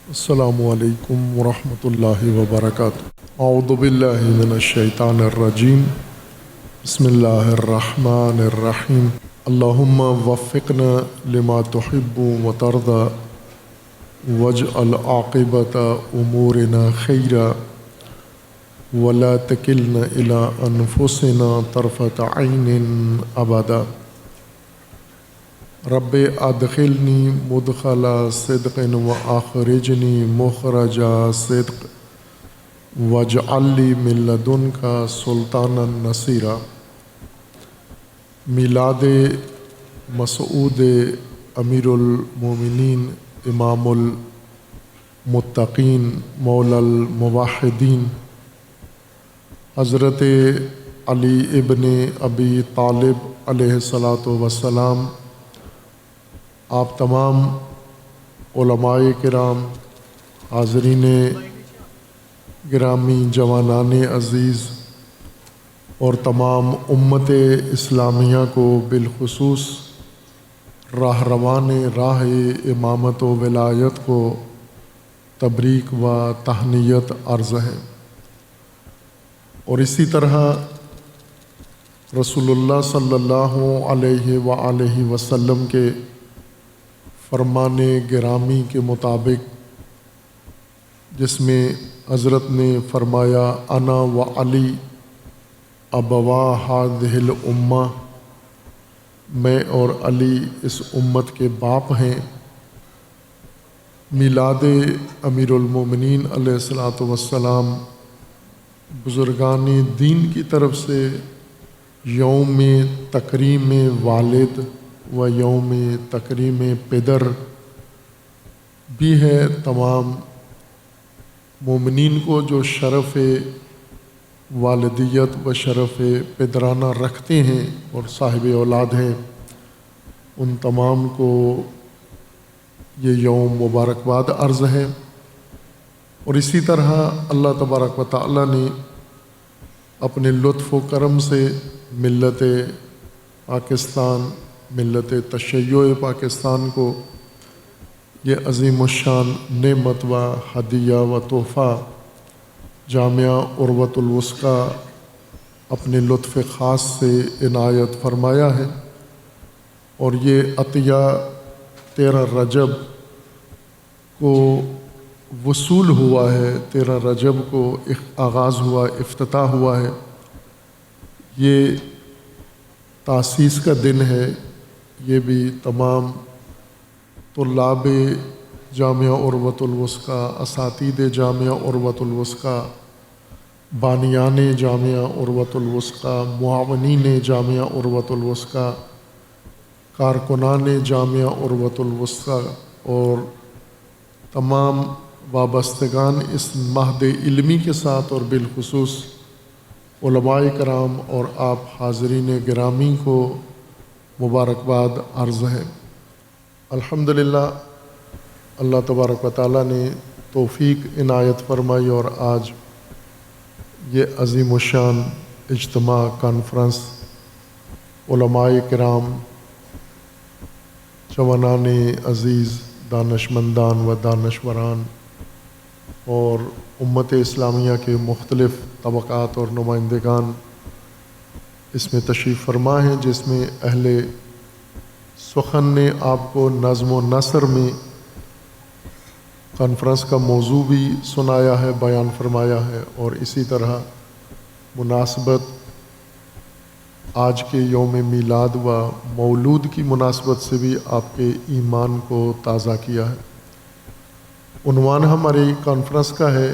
السلام علیکم ورحمۃ اللہ وبرکاتہ۔ اعوذ باللہ من الشیطان الرجیم، بسم اللہ الرحمن الرحیم۔ اللہم وفقنا لما تحب وترضى واجعل عاقبۃ امورنا خیرا ولا تکلنا الی انفسنا طرفۃ عین ابدا۔ رب ادخلنی مدخل صدق واخرجنی مخرج صدق واجعل لی من لدنک سلطانا نصیرا۔ میلاد مسعود امیر المومنین امام المتقین مولا الموحدین حضرت علی ابن ابی طالب علیہ الصلاۃ والسلام، آپ تمام علماء کرام، حاضرین گرامی، جوانان عزیز اور تمام امت اسلامیہ کو بالخصوص راہروان راہ امامت و ولایت کو تبریک و تہنیت عرض ہے۔ اور اسی طرح رسول اللہ صلی اللہ علیہ وآلہ وسلم کے فرمان گرامی کے مطابق، جس میں حضرت نے فرمایا انا و علی ابوا ہذہ الامہ، میں اور علی اس امت کے باپ ہیں۔ میلاد امیر المومنین علیہ الصلاۃ والسلام بزرگان دین کی طرف سے یوم تکریم والد و یوم تکریم پدر بھی ہے۔ تمام مومنین کو جو شرف والدیت و شرف پدرانہ رکھتے ہیں اور صاحب اولاد ہیں، ان تمام کو یہ یوم مبارکباد عرض ہے۔ اور اسی طرح اللہ تبارک و تعالی نے اپنے لطف و کرم سے ملت پاکستان، ملت تشیع پاکستان کو یہ عظیم الشان نعمت و ہدیہ و تحفہ جامعہ عروۃ الوثقی اپنے لطف خاص سے عنایت فرمایا ہے۔ اور یہ عطیہ 13 رجب کو وصول ہوا ہے، 13 رجب کو آغاز ہوا، افتتاح ہوا ہے۔ یہ تاسیس کا دن ہے۔ یہ بھی تمام طلاب جامعہ عروۃ الوثقی، اساتید جامعہ عروۃ الوثقی، بانیان جامعہ عروۃ الوثقی، معاونین جامعہ عروۃ الوثقی، کارکنان جامعہ عروۃ الوثقی اور تمام وابستگان اس مہد علمی کے ساتھ، اور بالخصوص علماء کرام اور آپ حاضرین گرامی کو مبارکباد عرض ہے۔ الحمدللہ اللہ تبارک و تعالیٰ نے توفیق عنایت فرمائی اور آج یہ عظیم الشان اجتماع کانفرنس علماء کرام، جوانان عزیز، دانشمندان و دانشوران اور امت اسلامیہ کے مختلف طبقات اور نمائندگان اس میں تشریف فرما ہیں، جس میں اہل سخن نے آپ کو نظم و نثر میں کانفرنس کا موضوع بھی سنایا ہے، بیان فرمایا ہے۔ اور اسی طرح مناسبت آج کے یوم میلاد و مولود کی مناسبت سے بھی آپ کے ایمان کو تازہ کیا ہے۔ عنوان ہماری کانفرنس کا ہے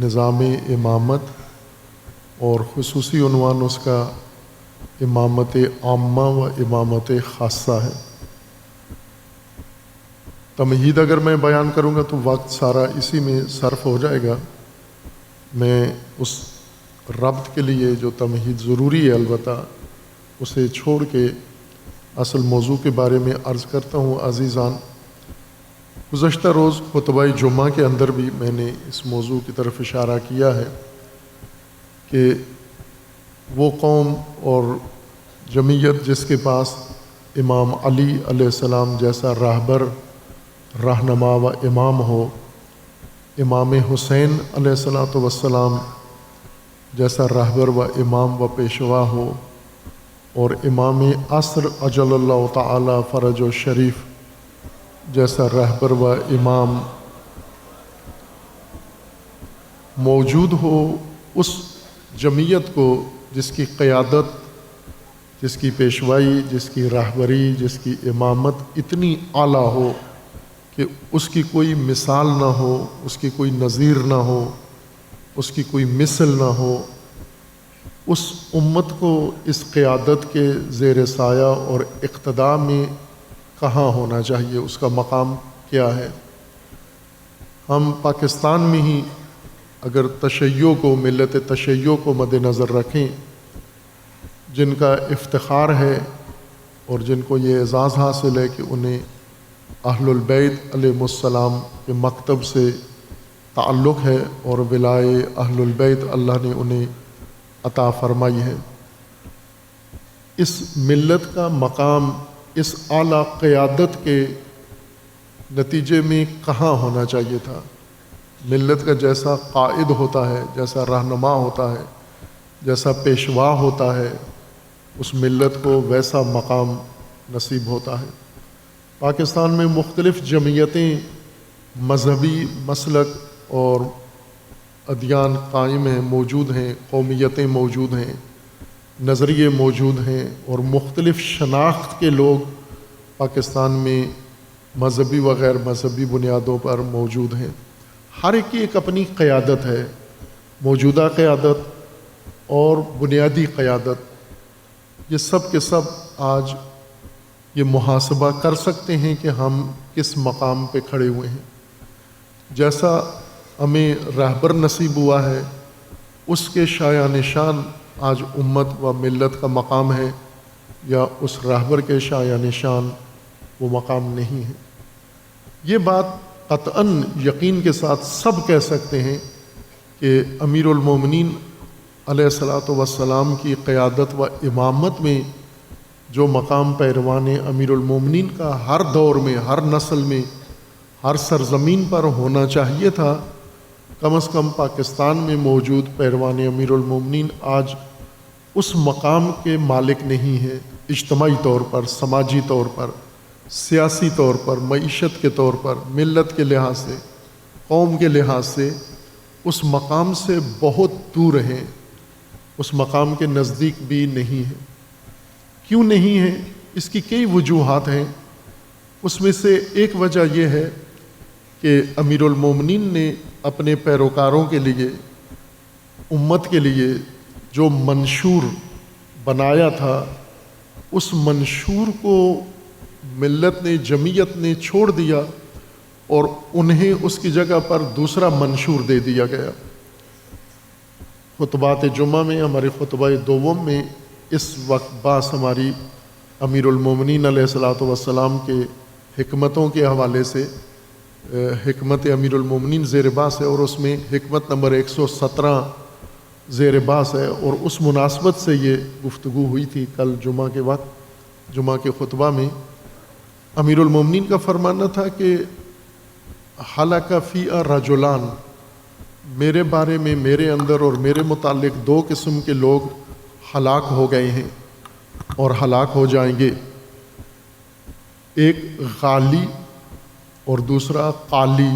نظام امامت، اور خصوصی عنوان اس کا امامت عامہ و امامت خاصہ ہے۔ تمہید اگر میں بیان کروں گا تو وقت سارا اسی میں صرف ہو جائے گا۔ میں اس ربط کے لیے جو تمہید ضروری ہے البتہ اسے چھوڑ کے اصل موضوع کے بارے میں عرض کرتا ہوں۔ عزیزان، گزشتہ روز خطبہ جمعہ کے اندر بھی میں نے اس موضوع کی طرف اشارہ کیا ہے کہ وہ قوم اور جمعیت جس کے پاس امام علی علیہ السلام جیسا راہبر، رہنما و امام ہو، امام حسین علیہ الصلوۃ والسلام جیسا رہبر و امام و پیشوا ہو، اور امام عصر اجل اللہ تعالی فرج و شریف جیسا رہبر و امام موجود ہو، اس جمعیت کو جس کی قیادت، جس کی پیشوائی، جس کی رہبری، جس کی امامت اتنی اعلیٰ ہو کہ اس کی کوئی مثال نہ ہو، اس کی کوئی نظیر نہ ہو، اس کی کوئی مثل نہ ہو، اس امت کو اس قیادت کے زیر سایہ اور اقتداء میں کہاں ہونا چاہیے، اس کا مقام کیا ہے۔ ہم پاکستان میں ہی اگر تشیع کو، ملت تشیع کو مد نظر رکھیں، جن کا افتخار ہے اور جن کو یہ اعزاز حاصل ہے کہ انہیں اہل البیت علیہم السلام کے مکتب سے تعلق ہے اور ولائے اہل البیت اللہ نے انہیں عطا فرمائی ہے، اس ملت کا مقام اس اعلیٰ قیادت کے نتیجے میں کہاں ہونا چاہیے تھا۔ ملت کا جیسا قائد ہوتا ہے، جیسا رہنما ہوتا ہے، جیسا پیشوا ہوتا ہے، اس ملت کو ویسا مقام نصیب ہوتا ہے۔ پاکستان میں مختلف جمعیتیں، مذہبی مسلک اور ادیان قائم ہیں، موجود ہیں، قومیتیں موجود ہیں، نظریے موجود ہیں، اور مختلف شناخت کے لوگ پاکستان میں مذہبی و غیر مذہبی بنیادوں پر موجود ہیں۔ ہر ایک کی ایک اپنی قیادت ہے، موجودہ قیادت اور بنیادی قیادت۔ یہ سب کے سب آج یہ محاسبہ کر سکتے ہیں کہ ہم کس مقام پہ کھڑے ہوئے ہیں۔ جیسا ہمیں رہبر نصیب ہوا ہے، اس کے شایع نشان آج امت و ملت کا مقام ہے، یا اس رہبر کے شایع نشان وہ مقام نہیں ہے۔ یہ بات قطعاً یقین کے ساتھ سب کہہ سکتے ہیں کہ امیر المومنین علیہ الصلوۃ والسلام کی قیادت و امامت میں جو مقام پیروان امیر المومنین کا ہر دور میں، ہر نسل میں، ہر سرزمین پر ہونا چاہیے تھا، کم از کم پاکستان میں موجود پیروان امیر المومنین آج اس مقام کے مالک نہیں ہیں۔ اجتماعی طور پر، سماجی طور پر، سیاسی طور پر، معیشت کے طور پر، ملت کے لحاظ سے، قوم کے لحاظ سے اس مقام سے بہت دور ہیں، اس مقام کے نزدیک بھی نہیں ہیں۔ کیوں نہیں ہیں؟ اس کی کئی وجوہات ہیں۔ اس میں سے ایک وجہ یہ ہے کہ امیر المومنین نے اپنے پیروکاروں کے لیے، امت کے لیے جو منشور بنایا تھا، اس منشور کو ملت نے، جمعیت نے چھوڑ دیا اور انہیں اس کی جگہ پر دوسرا منشور دے دیا گیا۔ خطبات جمعہ میں، ہمارے خطبہ دوم میں اس وقت باس ہماری امیر المومنین علیہ الصلوۃ والسلام کے حکمتوں کے حوالے سے، حکمت امیر المومنین زیر باس ہے، اور اس میں حکمت نمبر 117 زیر باس ہے، اور اس مناسبت سے یہ گفتگو ہوئی تھی کل جمعہ کے وقت، جمعہ کے خطبہ میں۔ امیر المومنین کا فرمانا تھا کہ ہلاک فی رجلان، میرے بارے میں، میرے اندر اور میرے متعلق دو قسم کے لوگ ہلاک ہو گئے ہیں اور ہلاک ہو جائیں گے، ایک غالی اور دوسرا قالی،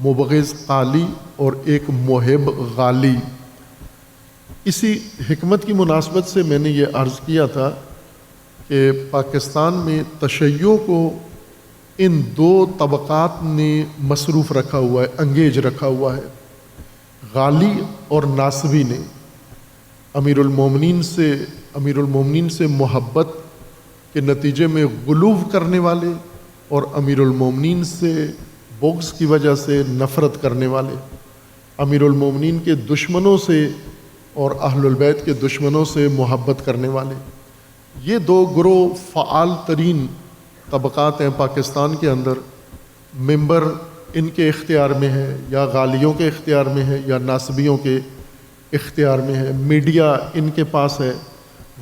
مبغض قالی اور ایک محب غالی۔ اسی حکمت کی مناسبت سے میں نے یہ عرض کیا تھا کہ پاکستان میں تشیع کو ان دو طبقات نے مصروف رکھا ہوا ہے، انگیج رکھا ہوا ہے، غالی اور ناصبی نے۔ امیر المومنین سے محبت کے نتیجے میں غلو کرنے والے، اور امیر المومنین سے بغض کی وجہ سے نفرت کرنے والے، امیر المومنین کے دشمنوں سے اور اہل البیت کے دشمنوں سے محبت کرنے والے۔ یہ دو گروہ فعال ترین طبقات ہیں پاکستان کے اندر۔ ممبر ان کے اختیار میں ہے، یا غالیوں کے اختیار میں ہے، یا ناصبیوں کے اختیار میں ہے۔ میڈیا ان کے پاس ہے،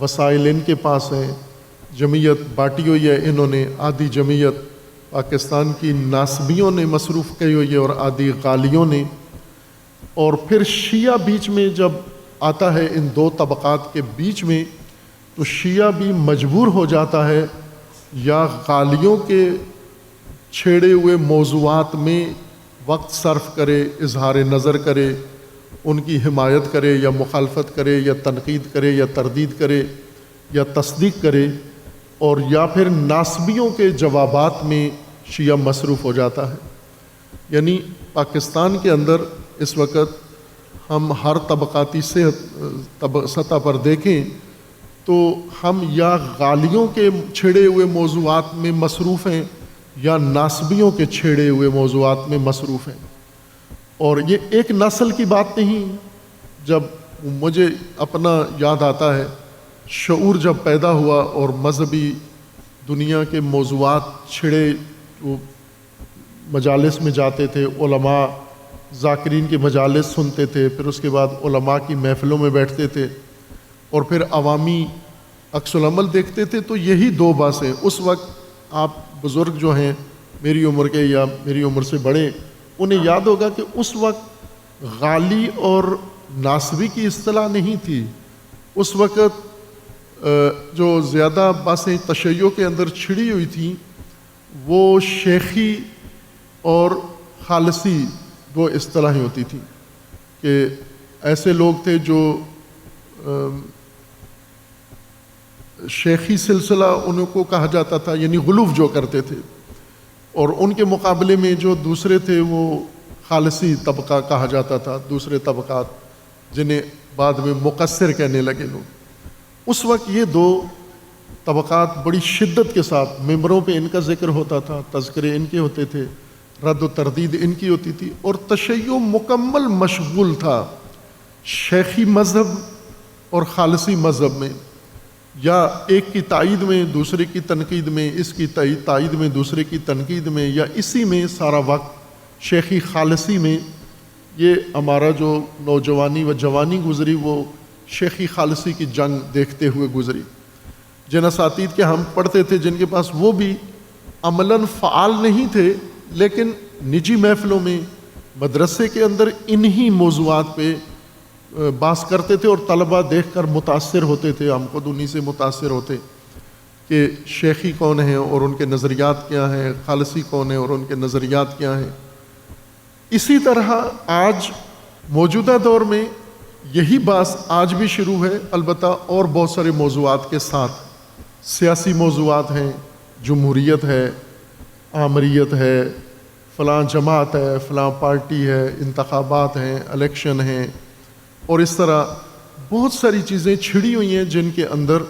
وسائل ان کے پاس ہیں، جمعیت بانٹی ہوئی ہے انہوں نے، آدھی جمعیت پاکستان کی ناصبیوں نے مصروف کی ہوئی ہے اور آدھی غالیوں نے اور پھر شیعہ بیچ میں جب آتا ہے ان دو طبقات کے بیچ میں، تو شیعہ بھی مجبور ہو جاتا ہے یا غالیوں کے چھیڑے ہوئے موضوعات میں وقت صرف کرے، اظہار نظر کرے، ان کی حمایت کرے یا مخالفت کرے یا تنقید کرے یا تردید کرے یا تصدیق کرے، اور یا پھر ناسبیوں کے جوابات میں شیعہ مصروف ہو جاتا ہے۔ یعنی پاکستان کے اندر اس وقت ہم ہر طبقاتی سطح پر دیکھیں تو ہم یا غالیوں کے چھیڑے ہوئے موضوعات میں مصروف ہیں یا ناسبیوں کے چھیڑے ہوئے موضوعات میں مصروف ہیں۔ اور یہ ایک نسل کی بات نہیں، جب مجھے اپنا یاد آتا ہے شعور جب پیدا ہوا اور مذہبی دنیا کے موضوعات چھڑے، وہ مجالس میں جاتے تھے، علماء ذاکرین کے مجالس سنتے تھے، پھر اس کے بعد علماء کی محفلوں میں بیٹھتے تھے، اور پھر عوامی عکس العمل دیکھتے تھے، تو یہی دو باتیں اس وقت آپ بزرگ جو ہیں میری عمر کے یا میری عمر سے بڑے، انہیں یاد ہوگا کہ اس وقت غالی اور ناسبی کی اصطلاح نہیں تھی۔ اس وقت جو زیادہ باتیں تشیع کے اندر چھڑی ہوئی تھیں وہ شیخی اور خالصی دو اصطلاحیں ہوتی تھیں، کہ ایسے لوگ تھے جو شیخی سلسلہ ان کو کہا جاتا تھا، یعنی غلوف جو کرتے تھے، اور ان کے مقابلے میں جو دوسرے تھے وہ خالصی طبقہ کہا جاتا تھا، دوسرے طبقات جنہیں بعد میں مقصر کہنے لگے لوگ۔ اس وقت یہ دو طبقات بڑی شدت کے ساتھ ممبروں پہ ان کا ذکر ہوتا تھا، تذکرے ان کے ہوتے تھے، رد و تردید ان کی ہوتی تھی، اور تشیع مکمل مشغول تھا شیخی مذہب اور خالصی مذہب میں، یا ایک کی تائید میں دوسرے کی تنقید میں، اس کی تائید میں دوسرے کی تنقید میں، یا اسی میں سارا وقت شیخی خالصی میں۔ یہ ہمارا جو نوجوانی و جوانی گزری وہ شیخی خالصی کی جنگ دیکھتے ہوئے گزری۔ جن اساتید کے ہم پڑھتے تھے جن کے پاس وہ بھی عملاً فعال نہیں تھے، لیکن نجی محفلوں میں مدرسے کے اندر انہی موضوعات پہ بحث کرتے تھے، اور طلبہ دیکھ کر متاثر ہوتے تھے، ہم خود انہی سے متاثر ہوتے کہ شیخی کون ہیں اور ان کے نظریات کیا ہیں، خالصی کون ہیں اور ان کے نظریات کیا ہیں۔ اسی طرح آج موجودہ دور میں یہی بحث آج بھی شروع ہے، البتہ اور بہت سارے موضوعات کے ساتھ۔ سیاسی موضوعات ہیں، جمہوریت ہے، آمریت ہے، فلاں جماعت ہے، فلاں پارٹی ہے، انتخابات ہیں، الیکشن ہیں، اور اس طرح بہت ساری چیزیں چھڑی ہوئی ہیں جن کے اندر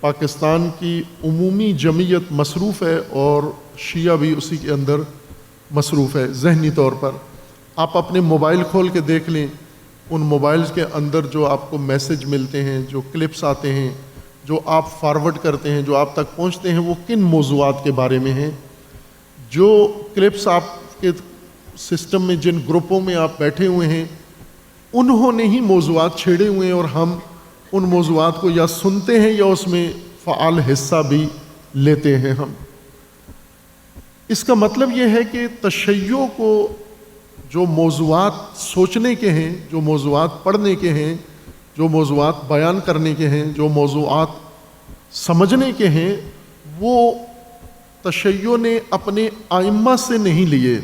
پاکستان کی عمومی جمعیت مصروف ہے، اور شیعہ بھی اسی کے اندر مصروف ہے ذہنی طور پر۔ آپ اپنے موبائل کھول کے دیکھ لیں، ان موبائلز کے اندر جو آپ کو میسج ملتے ہیں، جو کلپس آتے ہیں، جو آپ فارورڈ کرتے ہیں، جو آپ تک پہنچتے ہیں، وہ کن موضوعات کے بارے میں ہیں۔ جو کلپس آپ کے سسٹم میں جن گروپوں میں آپ بیٹھے ہوئے ہیں انہوں نے ہی موضوعات چھیڑے ہوئے ہیں، اور ہم ان موضوعات کو یا سنتے ہیں یا اس میں فعال حصہ بھی لیتے ہیں ہم۔ اس کا مطلب یہ ہے کہ تشیع کو جو موضوعات سوچنے کے ہیں، جو موضوعات پڑھنے کے ہیں، جو موضوعات بیان کرنے کے ہیں، جو موضوعات سمجھنے کے ہیں، وہ تشیع نے اپنے ائمہ سے نہیں لیے،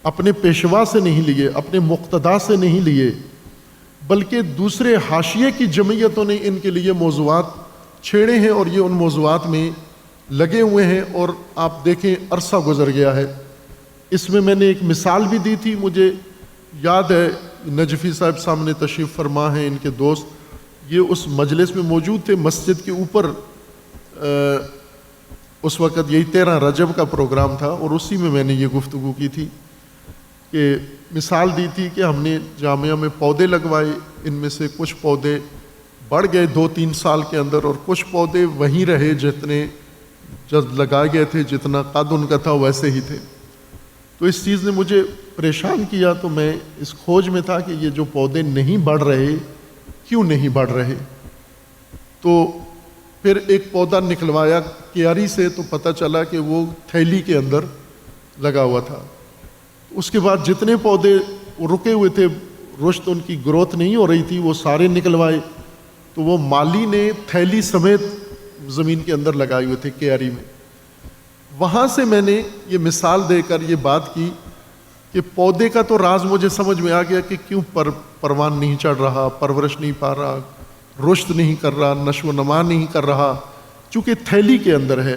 اپنے پیشوا سے نہیں لیے، اپنے مقتدا سے نہیں لیے، بلکہ دوسرے حاشیے کی جمعیتوں نے ان کے لیے موضوعات چھیڑے ہیں، اور یہ ان موضوعات میں لگے ہوئے ہیں، اور آپ دیکھیں عرصہ گزر گیا ہے۔ اس میں نے ایک مثال بھی دی تھی، مجھے یاد ہے نجفی صاحب سامنے تشریف فرما ہیں، ان کے دوست، یہ اس مجلس میں موجود تھے مسجد کے اوپر۔ اس وقت یہی 13 رجب کا پروگرام تھا، اور اسی میں نے یہ گفتگو کی تھی کہ مثال دی تھی کہ ہم نے جامعہ میں پودے لگوائے، ان میں سے کچھ پودے بڑھ گئے 2-3 سال کے اندر، اور کچھ پودے وہیں رہے جتنے جب لگائے گئے تھے، جتنا قد ان کا تھا ویسے ہی تھے۔ تو اس چیز نے مجھے پریشان کیا، تو میں اس کھوج میں تھا کہ یہ جو پودے نہیں بڑھ رہے کیوں نہیں بڑھ رہے۔ تو پھر ایک پودا نکلوایا کیاری سے، تو پتہ چلا کہ وہ تھیلی کے اندر لگا ہوا تھا۔ اس کے بعد جتنے پودے رکے ہوئے تھے رشت ان کی گروتھ نہیں ہو رہی تھی وہ سارے نکلوائے، تو وہ مالی نے تھیلی سمیت زمین کے اندر لگائے ہوئے تھے کیاری میں. وہاں سے میں نے یہ مثال دے کر یہ بات کی کہ پودے کا تو راز مجھے سمجھ میں آ گیا کہ کیوں پروان نہیں چڑھ رہا، پرورش نہیں پا رہا، رشد نہیں کر رہا، نشو و نما نہیں کر رہا، چونکہ تھیلی کے اندر ہے.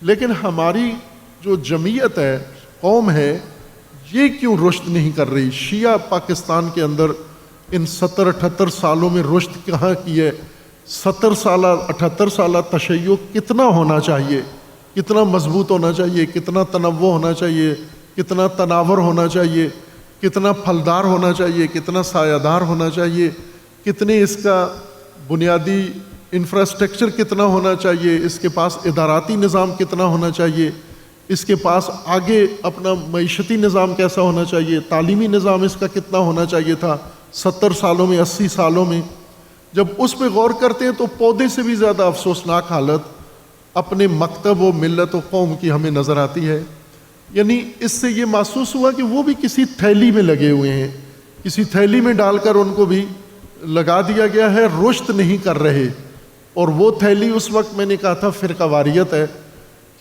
لیکن ہماری جو جمعیت ہے، قوم ہے، یہ کیوں رشد نہیں کر رہی؟ شیعہ پاکستان کے اندر ان 70-78 سالوں میں رشد کہاں کی ہے؟ 70 سالہ 78 سالہ تشیع کتنا ہونا چاہیے، کتنا مضبوط ہونا چاہیے، کتنا تنوع ہونا چاہیے، کتنا تناور ہونا چاہیے، کتنا پھلدار ہونا چاہیے، کتنا سایہ دار ہونا چاہیے، کتنے اس کا بنیادی انفراسٹرکچر کتنا ہونا چاہیے، اس کے پاس اداراتی نظام کتنا ہونا چاہیے، اس کے پاس آگے اپنا معیشتی نظام کیسا ہونا چاہیے، تعلیمی نظام اس کا کتنا ہونا چاہیے تھا 70 سالوں میں 80 سالوں میں. جب اس پہ غور کرتے ہیں تو پودے سے بھی زیادہ افسوسناک حالت اپنے مکتب و ملت و قوم کی ہمیں نظر آتی ہے. یعنی اس سے یہ محسوس ہوا کہ وہ بھی کسی تھیلی میں لگے ہوئے ہیں، کسی تھیلی میں ڈال کر ان کو بھی لگا دیا گیا ہے، رشد نہیں کر رہے. اور وہ تھیلی اس وقت میں نے کہا تھا فرقہ واریت ہے،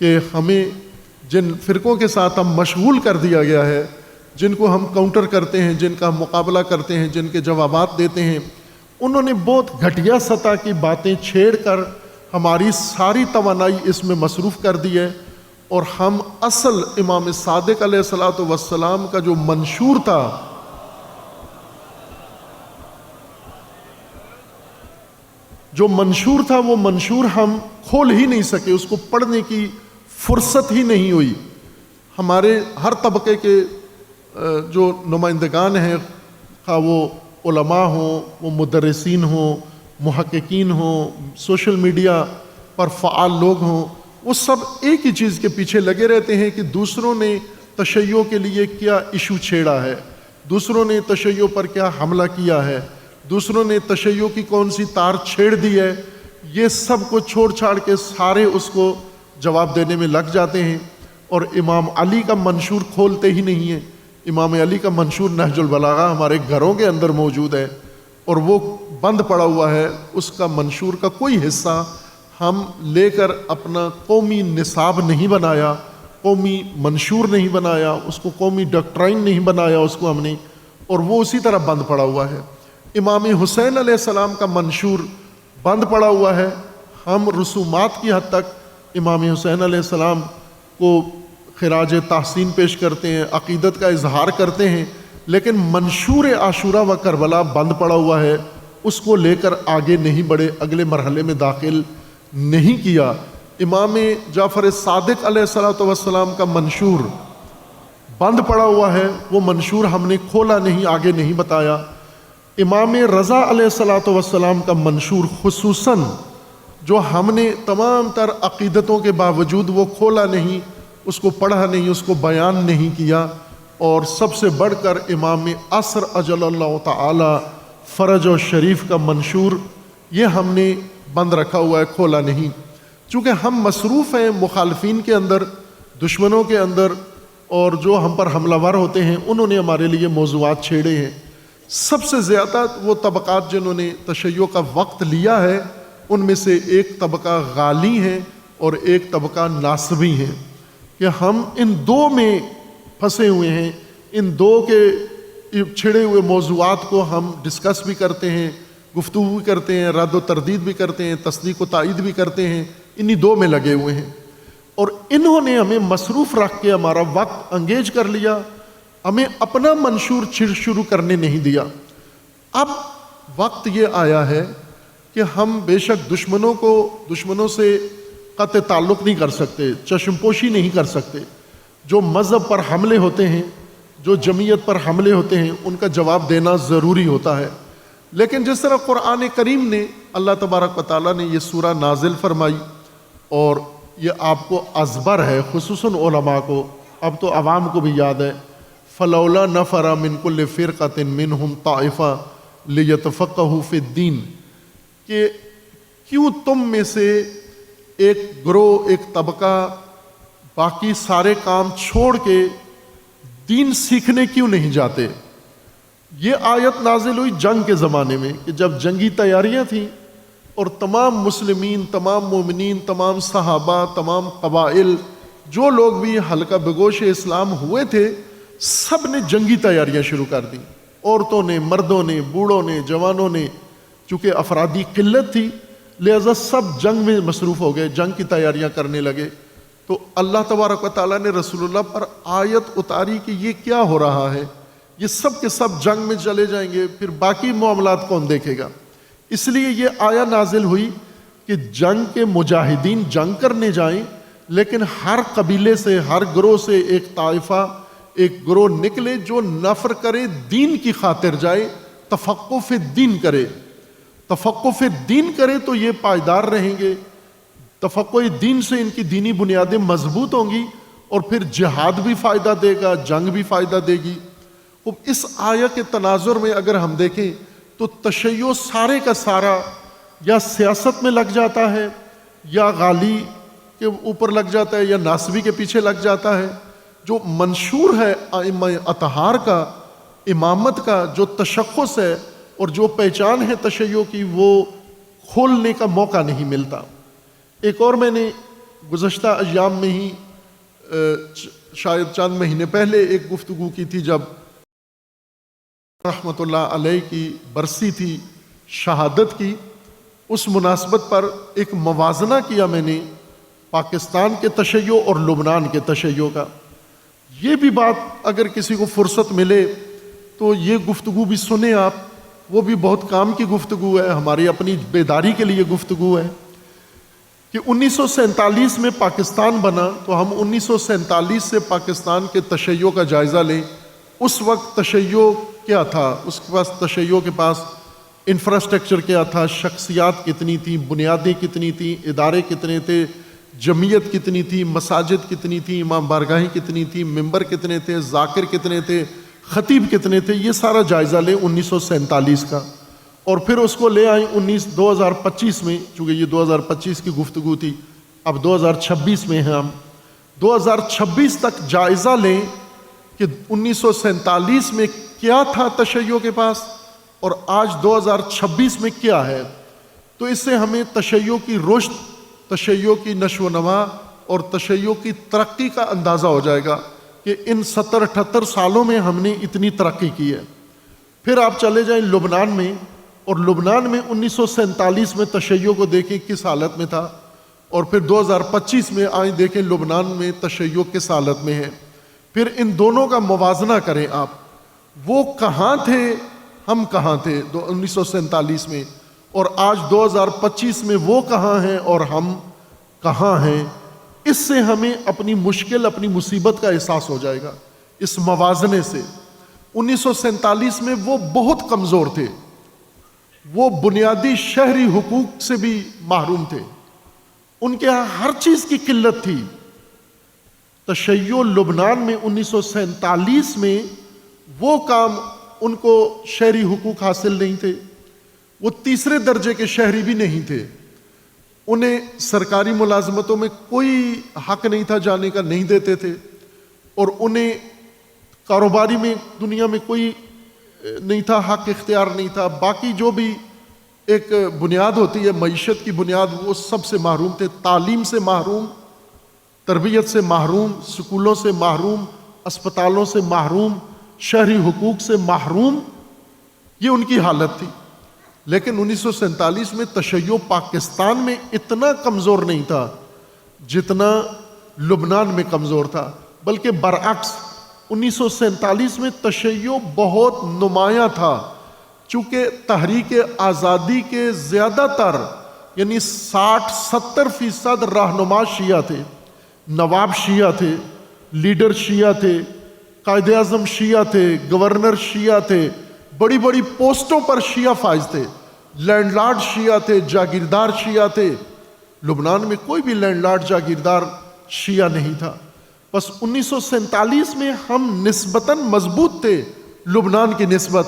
کہ ہمیں جن فرقوں کے ساتھ ہم مشغول کر دیا گیا ہے، جن کو ہم کاؤنٹر کرتے ہیں، جن کا ہم مقابلہ کرتے ہیں، جن کے جوابات دیتے ہیں، انہوں نے بہت گھٹیا سطح کی باتیں چھیڑ کر ہماری ساری توانائی اس میں مصروف کر دی ہے. اور ہم اصل امام صادق علیہ الصلوۃ والسلام کا جو منشور تھا، وہ منشور ہم کھول ہی نہیں سکے، اس کو پڑھنے کی فرصت ہی نہیں ہوئی. ہمارے ہر طبقے کے جو نمائندگان ہیں، خواہ وہ علماء ہوں، وہ مدرسین ہوں، محققین ہوں، سوشل میڈیا پر فعال لوگ ہوں، وہ سب ایک ہی چیز کے پیچھے لگے رہتے ہیں کہ دوسروں نے تشیع کے لیے کیا ایشو چھیڑا ہے، دوسروں نے تشیع پر کیا حملہ کیا ہے، دوسروں نے تشیع کی کون سی تار چھیڑ دی ہے. یہ سب کو چھوڑ چھاڑ کے سارے اس کو جواب دینے میں لگ جاتے ہیں، اور امام علی کا منشور کھولتے ہی نہیں ہیں. امام علی کا منشور نہج البلاغہ ہمارے گھروں کے اندر موجود ہے، اور وہ بند پڑا ہوا ہے. اس کا منشور کا کوئی حصہ ہم لے کر اپنا قومی نصاب نہیں بنایا، قومی منشور نہیں بنایا، اس کو قومی ڈاکٹرائن نہیں بنایا اس کو ہم نے، اور وہ اسی طرح بند پڑا ہوا ہے. امام حسین علیہ السلام کا منشور بند پڑا ہوا ہے. ہم رسومات کی حد تک امام حسین علیہ السلام کو خراج تحسین پیش کرتے ہیں، عقیدت کا اظہار کرتے ہیں، لیکن منشور عاشورہ و کربلا بند پڑا ہوا ہے. اس کو لے کر آگے نہیں بڑھے، اگلے مرحلے میں داخل نہیں کیا. امام جعفر صادق علیہ الصلوۃ والسلام کا منشور بند پڑا ہوا ہے، وہ منشور ہم نے کھولا نہیں، آگے نہیں بتایا. امام رضا علیہ الصلوۃ والسلام کا منشور خصوصاً جو ہم نے تمام تر عقیدتوں کے باوجود وہ کھولا نہیں، اس کو پڑھا نہیں، اس کو بیان نہیں کیا. اور سب سے بڑھ کر امام عصر اجل اللہ تعالی فرج و شریف کا منشور یہ ہم نے بند رکھا ہوا ہے، کھولا نہیں. چونکہ ہم مصروف ہیں مخالفین کے اندر، دشمنوں کے اندر، اور جو ہم پر حملہ ور ہوتے ہیں انہوں نے ہمارے لیے موضوعات چھیڑے ہیں. سب سے زیادہ وہ طبقات جنہوں نے تشیع کا وقت لیا ہے، ان میں سے ایک طبقہ غالی ہیں اور ایک طبقہ ناصبی ہیں، کہ ہم ان دو میں پھنسے ہوئے ہیں. ان دو کے چھڑے ہوئے موضوعات کو ہم ڈسکس بھی کرتے ہیں، گفتگو بھی کرتے ہیں، رد و تردید بھی کرتے ہیں، تصدیق و تائید بھی کرتے ہیں، انہی دو میں لگے ہوئے ہیں. اور انہوں نے ہمیں مصروف رکھ کے ہمارا وقت انگیج کر لیا، ہمیں اپنا منشور شروع کرنے نہیں دیا. اب وقت یہ آیا ہے کہ ہم بے شک دشمنوں سے قطع تعلق نہیں کر سکتے، چشم پوشی نہیں کر سکتے. جو مذہب پر حملے ہوتے ہیں، جو جمعیت پر حملے ہوتے ہیں، ان کا جواب دینا ضروری ہوتا ہے. لیکن جس طرح قرآن کریم نے، اللہ تبارک و تعالیٰ نے یہ سورہ نازل فرمائی، اور یہ آپ کو ازبر ہے، خصوصاً علماء کو، اب تو عوام کو بھی یاد ہے، فلولا نفر من کل فرقۃ منہم طائفہ لیتفقہوا فی الدین، کہ کیوں تم میں سے ایک گروہ، ایک طبقہ باقی سارے کام چھوڑ کے دین سیکھنے کیوں نہیں جاتے؟ یہ آیت نازل ہوئی جنگ کے زمانے میں کہ جب جنگی تیاریاں تھیں اور تمام مسلمین، تمام مومنین، تمام صحابہ، تمام قبائل، جو لوگ بھی حلقہ بگوش اسلام ہوئے تھے، سب نے جنگی تیاریاں شروع کر دیں، عورتوں نے، مردوں نے، بوڑھوں نے، جوانوں نے، چونکہ افرادی قلت تھی لہذا سب جنگ میں مصروف ہو گئے، جنگ کی تیاریاں کرنے لگے۔ تو اللہ تبارک و تعالیٰ نے رسول اللہ پر آیت اتاری کہ یہ کیا ہو رہا ہے، یہ سب کے سب جنگ میں چلے جائیں گے، پھر باقی معاملات کون دیکھے گا؟ اس لیے یہ آیت نازل ہوئی کہ جنگ کے مجاہدین جنگ کرنے جائیں، لیکن ہر قبیلے سے، ہر گروہ سے ایک طائفہ، ایک گروہ نکلے جو نفر کرے، دین کی خاطر جائے، تفقہ فی الدین کرے۔ تفقہ فی الدین کرے تو یہ پائیدار رہیں گے، تفقہ دین سے ان کی دینی بنیادیں مضبوط ہوں گی، اور پھر جہاد بھی فائدہ دے گا، جنگ بھی فائدہ دے گی۔ اس آیت کے تناظر میں اگر ہم دیکھیں تو تشیع سارے کا سارا یا سیاست میں لگ جاتا ہے، یا غالی کے اوپر لگ جاتا ہے، یا ناصبی کے پیچھے لگ جاتا ہے۔ جو منشور ہے ائمہ اطہار کا، امامت کا جو تشخص ہے اور جو پہچان ہے تشیع کی، وہ کھولنے کا موقع نہیں ملتا۔ ایک اور میں نے گزشتہ ایام میں ہی شاید چند مہینے پہلے ایک گفتگو کی تھی، جب رحمۃ اللہ علیہ کی برسی تھی شہادت کی، اس مناسبت پر ایک موازنہ کیا میں نے پاکستان کے تشیع اور لبنان کے تشیع کا۔ یہ بھی بات اگر کسی کو فرصت ملے تو یہ گفتگو بھی سنیں آپ، وہ بھی بہت کام کی گفتگو ہے، ہماری اپنی بیداری کے لیے گفتگو ہے۔ کہ 1947 میں پاکستان بنا تو ہم 1947 سے پاکستان کے تشیع کا جائزہ لیں۔ اس وقت تشیع کیا تھا؟ اس کے پاس تشیع کے پاس انفراسٹرکچر کیا تھا، شخصیات کتنی تھیں، بنیادیں کتنی تھیں، ادارے کتنے تھے، جمعیت کتنی تھی، مساجد کتنی تھی، امام بارگاہیں کتنی تھی، ممبر کتنے تھے، ذاکر کتنے تھے، خطیب کتنے تھے، یہ سارا جائزہ لیں 1947 کا۔ اور پھر اس کو لے آئیں 2025 میں، چونکہ یہ 2025 کی گفتگو تھی، اب 2026 میں ہیں ہم۔ 2026 تک جائزہ لیں کہ 1947 میں کیا تھا تشیع کے پاس اور آج 2026 میں کیا ہے۔ تو اس سے ہمیں تشیع کی رشد، تشیع کی نشو و نما اور تشیع کی ترقی کا اندازہ ہو جائے گا کہ ان 70-78 سالوں میں ہم نے اتنی ترقی کی ہے۔ پھر آپ چلے جائیں لبنان میں، اور لبنان میں 1947 میں تشیع کو دیکھیں کس حالت میں تھا، اور پھر 2025 میں آئیں دیکھیں لبنان میں تشیع کس حالت میں ہے۔ پھر ان دونوں کا موازنہ کریں آپ، وہ کہاں تھے، ہم کہاں تھے 1947 میں، اور آج 2025 میں وہ کہاں ہیں اور ہم کہاں ہیں۔ اس سے ہمیں اپنی مشکل، اپنی مصیبت کا احساس ہو جائے گا اس موازنے سے۔ 1947 میں وہ بہت کمزور تھے، وہ بنیادی شہری حقوق سے بھی محروم تھے، ان کے ہاں ہر چیز کی قلت تھی۔ تشیع لبنان میں 1947 میں وہ کام، ان کو شہری حقوق حاصل نہیں تھے، وہ تیسرے درجے کے شہری بھی نہیں تھے، انہیں سرکاری ملازمتوں میں کوئی حق نہیں تھا جانے کا، نہیں دیتے تھے، اور انہیں کاروباری میں دنیا میں کوئی نہیں تھا، حق اختیار نہیں تھا۔ باقی جو بھی ایک بنیاد ہوتی ہے معیشت کی بنیاد، وہ سب سے محروم تھے، تعلیم سے محروم، تربیت سے محروم، سکولوں سے محروم، اسپتالوں سے محروم، شہری حقوق سے محروم، یہ ان کی حالت تھی۔ لیکن 1947 میں تشیع پاکستان میں اتنا کمزور نہیں تھا جتنا لبنان میں کمزور تھا، بلکہ برعکس 1947 میں تشیع بہت نمایاں تھا، چونکہ تحریک آزادی کے زیادہ تر یعنی 60-70% رہنما شیعہ تھے، نواب شیعہ تھے، لیڈر شیعہ تھے، قائد اعظم شیعہ تھے، گورنر شیعہ تھے، بڑی بڑی پوسٹوں پر شیعہ فائز تھے، لینڈ لارڈ شیعہ تھے، جاگیردار شیعہ تھے۔ لبنان میں کوئی بھی لینڈ لارڈ جاگیردار شیعہ نہیں تھا۔ بس 1947 میں ہم نسبتاً مضبوط تھے لبنان کی نسبت،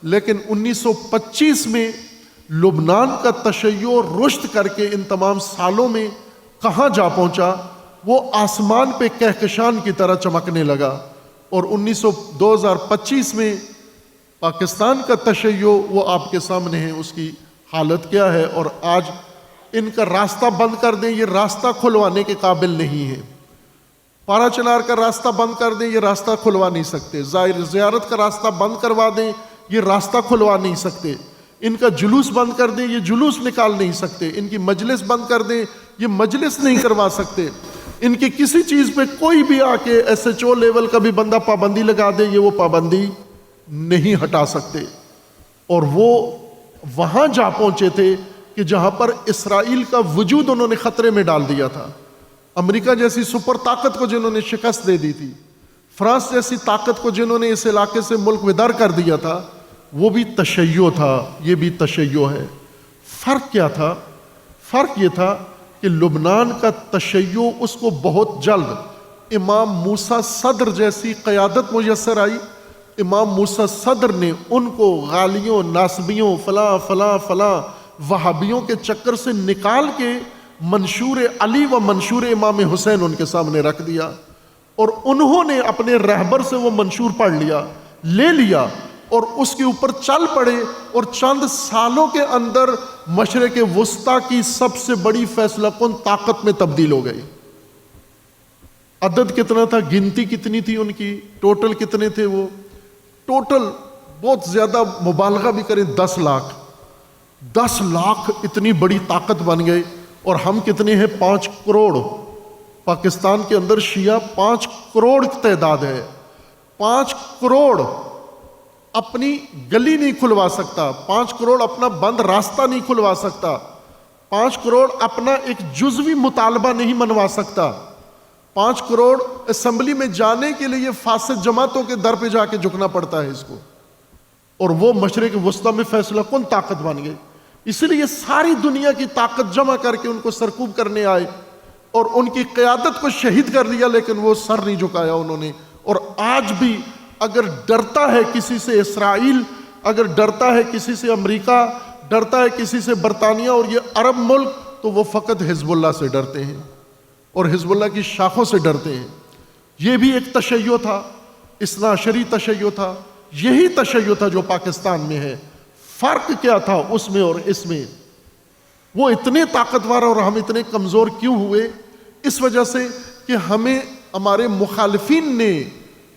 لیکن 1925 میں لبنان کا تشیع رشد کر کے ان تمام سالوں میں کہاں جا پہنچا، وہ آسمان پہ کہکشان کی طرح چمکنے لگا، اور 2025 میں پاکستان کا تشیع وہ آپ کے سامنے ہے، اس کی حالت کیا ہے، اور آج ان کا راستہ بند کر دیں، یہ راستہ کھلوانے کے قابل نہیں ہے۔ پارا چنار کا راستہ بند کر دیں، یہ راستہ کھلوا نہیں سکتے۔ زیارت کا راستہ بند کروا دیں، یہ راستہ کھلوا نہیں سکتے۔ ان کا جلوس بند کر دیں، یہ جلوس نکال نہیں سکتے۔ ان کی مجلس بند کر دیں، یہ مجلس نہیں کروا سکتے۔ ان کی کسی چیز پہ کوئی بھی آ کے SHO لیول کا بھی بندہ پابندی لگا دے، یہ وہ پابندی نہیں ہٹا سکتے۔ اور وہ وہاں جا پہنچے تھے کہ جہاں پر اسرائیل کا وجود انہوں نے خطرے میں ڈال دیا تھا۔ امریکہ جیسی سپر طاقت کو جنہوں نے شکست دے دی تھی، فرانس جیسی طاقت کو جنہوں نے اس علاقے سے ملک بدر کر دیا تھا، وہ بھی تشیع تھا، یہ بھی تشیع ہے۔ فرق کیا تھا؟ فرق یہ تھا کہ لبنان کا تشیع اس کو بہت جلد امام موسیٰ صدر جیسی قیادت میسر آئی۔ امام موسیٰ صدر نے ان کو غالیوں، ناصبیوں، فلاں فلاں فلاں وہابیوں کے چکر سے نکال کے منشور علی و منشور امام حسین ان کے سامنے رکھ دیا، اور انہوں نے اپنے رہبر سے وہ منشور پڑھ لیا، لے لیا، اور اس کے اوپر چل پڑے، اور چند سالوں کے اندر مشرق وسطیٰ کی سب سے بڑی فیصلہ کن طاقت میں تبدیل ہو گئی۔ عدد کتنا تھا، گنتی کتنی تھی ان کی، ٹوٹل کتنے تھے وہ؟ ٹوٹل بہت زیادہ مبالغہ بھی کریں 10 لاکھ 10 لاکھ اتنی بڑی طاقت بن گئے۔ اور ہم کتنے ہیں؟ 5 کروڑ۔ پاکستان کے اندر شیعہ 5 کروڑ تعداد ہے۔ 5 کروڑ اپنی گلی نہیں کھلوا سکتا، 5 کروڑ اپنا بند راستہ نہیں کھلوا سکتا، 5 کروڑ اپنا ایک جزوی مطالبہ نہیں منوا سکتا، 5 کروڑ اسمبلی میں جانے کے لیے فاسد جماعتوں کے در پہ جا کے جھکنا پڑتا ہے اس کو، اور وہ مشرق وسطیٰ میں فیصلہ کن طاقت بن گئی۔ اس لیے ساری دنیا کی طاقت جمع کر کے ان کو سرکوب کرنے آئے، اور ان کی قیادت کو شہید کر لیا، لیکن وہ سر نہیں جھکایا انہوں نے۔ اور آج بھی اگر ڈرتا ہے کسی سے اسرائیل، اگر ڈرتا ہے کسی سے امریکہ، ڈرتا ہے کسی سے برطانیہ اور یہ عرب ملک، تو وہ فقط حزب اللہ سے ڈرتے ہیں اور حزب اللہ کی شاخوں سے ڈرتے ہیں۔ یہ بھی ایک تشیع تھا، اثنا عشری تشیع تھا، یہی تشیع تھا جو پاکستان میں ہے۔ فرق کیا تھا اس میں اور اس میں؟ وہ اتنے طاقتور اور ہم اتنے کمزور کیوں ہوئے؟ اس وجہ سے کہ ہمیں ہمارے مخالفین نے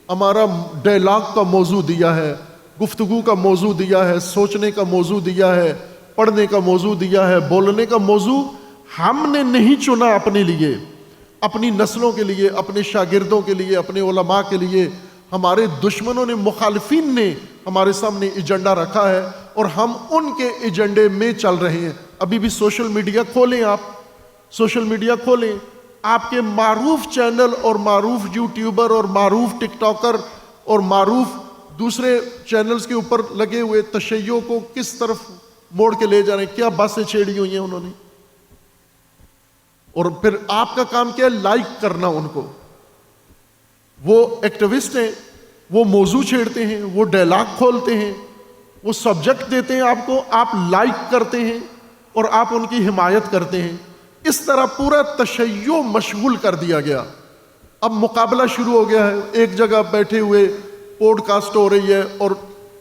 ہمارا ڈائلاگ کا موضوع دیا ہے، گفتگو کا موضوع دیا ہے، سوچنے کا موضوع دیا ہے، پڑھنے کا موضوع دیا ہے، بولنے کا موضوع ہم نے نہیں چنا اپنے لیے، اپنی نسلوں کے لیے، اپنے شاگردوں کے لیے، اپنے علماء کے لیے۔ ہمارے دشمنوں نے، مخالفین نے ہمارے سامنے ایجنڈا رکھا ہے، اور ہم ان کے ایجنڈے میں چل رہے ہیں۔ ابھی بھی سوشل میڈیا کھولیں، آپ سوشل میڈیا کھولیں، آپ کے معروف چینل اور معروف یوٹیوبر اور معروف ٹک ٹاکر اور معروف دوسرے چینلز کے اوپر لگے ہوئے تشیع کو کس طرف موڑ کے لے جا رہے ہیں، کیا باتیں چھیڑی ہوئی ہیں انہوں نے، اور پھر آپ کا کام کیا ہے؟ لائک کرنا ان کو۔ وہ ایکٹیوسٹ ہیں، وہ موضوع چھیڑتے ہیں، وہ ڈائلاگ کھولتے ہیں، وہ سبجیکٹ دیتے ہیں آپ کو، آپ لائک کرتے ہیں اور آپ ان کی حمایت کرتے ہیں۔ اس طرح پورا تشیع مشغول کر دیا گیا۔ اب مقابلہ شروع ہو گیا ہے، ایک جگہ بیٹھے ہوئے پوڈ کاسٹ ہو رہی ہے، اور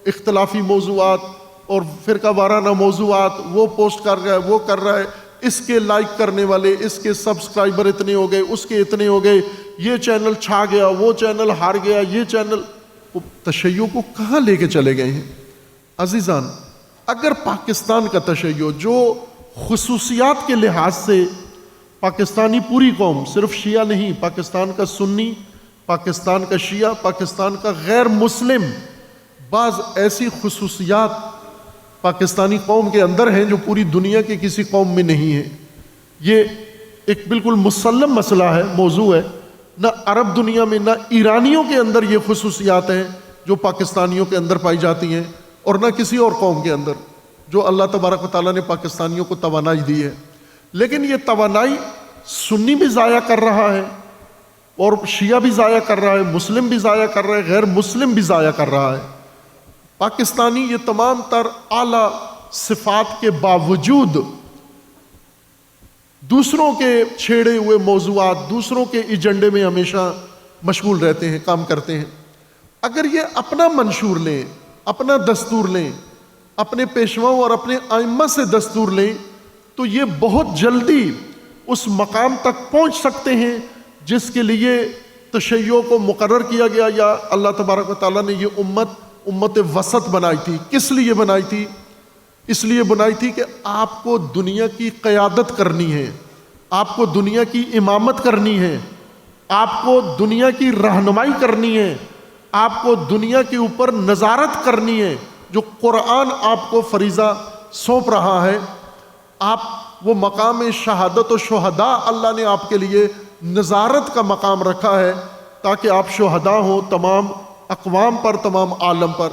اختلافی موضوعات اور فرقہ وارانہ موضوعات، وہ پوسٹ کر رہا ہے، وہ کر رہا ہے، اس کے لائک کرنے والے، اس کے سبسکرائبر اتنے ہو گئے، اس کے اتنے ہو گئے، یہ چینل چھا گیا، وہ چینل ہار گیا، یہ چینل۔ تشیع کو کہاں لے کے چلے گئے ہیں عزیزان؟ اگر پاکستان کا تشیع جو خصوصیات کے لحاظ سے پاکستانی پوری قوم، صرف شیعہ نہیں، پاکستان کا سنی، پاکستان کا شیعہ، پاکستان کا غیر مسلم، بعض ایسی خصوصیات پاکستانی قوم کے اندر ہیں جو پوری دنیا کے کسی قوم میں نہیں ہے۔ یہ ایک بالکل مسلم مسئلہ ہے، موضوع ہے، نہ عرب دنیا میں، نہ ایرانیوں کے اندر یہ خصوصیات ہیں جو پاکستانیوں کے اندر پائی جاتی ہیں، اور نہ کسی اور قوم کے اندر، جو اللہ تبارک و تعالیٰ نے پاکستانیوں کو توانائی دی ہے۔ لیکن یہ توانائی سنی بھی ضائع کر رہا ہے، اور شیعہ بھی ضائع کر رہا ہے، مسلم بھی ضائع کر رہا ہے، غیر مسلم بھی ضائع کر رہا ہے۔ پاکستانی یہ تمام تر اعلیٰ صفات کے باوجود دوسروں کے چھیڑے ہوئے موضوعات، دوسروں کے ایجنڈے میں ہمیشہ مشغول رہتے ہیں، کام کرتے ہیں۔ اگر یہ اپنا منشور لیں، اپنا دستور لیں، اپنے پیشواؤں اور اپنے ائمہ سے دستور لیں، تو یہ بہت جلدی اس مقام تک پہنچ سکتے ہیں جس کے لیے تشیع کو مقرر کیا گیا، یا اللہ تبارک و تعالیٰ نے یہ امت وسط بنائی تھی۔ کس لیے بنائی تھی؟ اس لیے بنائی تھی کہ آپ کو دنیا کی قیادت کرنی ہے، آپ کو دنیا کی امامت کرنی ہے، آپ کو دنیا کی رہنمائی کرنی ہے، آپ کو دنیا کے اوپر نظارت کرنی ہے۔ جو قرآن آپ کو فریضہ سونپ رہا ہے، آپ وہ مقام شہادت و شہداء اللہ نے آپ کے لیے نظارت کا مقام رکھا ہے، تاکہ آپ شہداء ہوں تمام اقوام پر، تمام عالم پر۔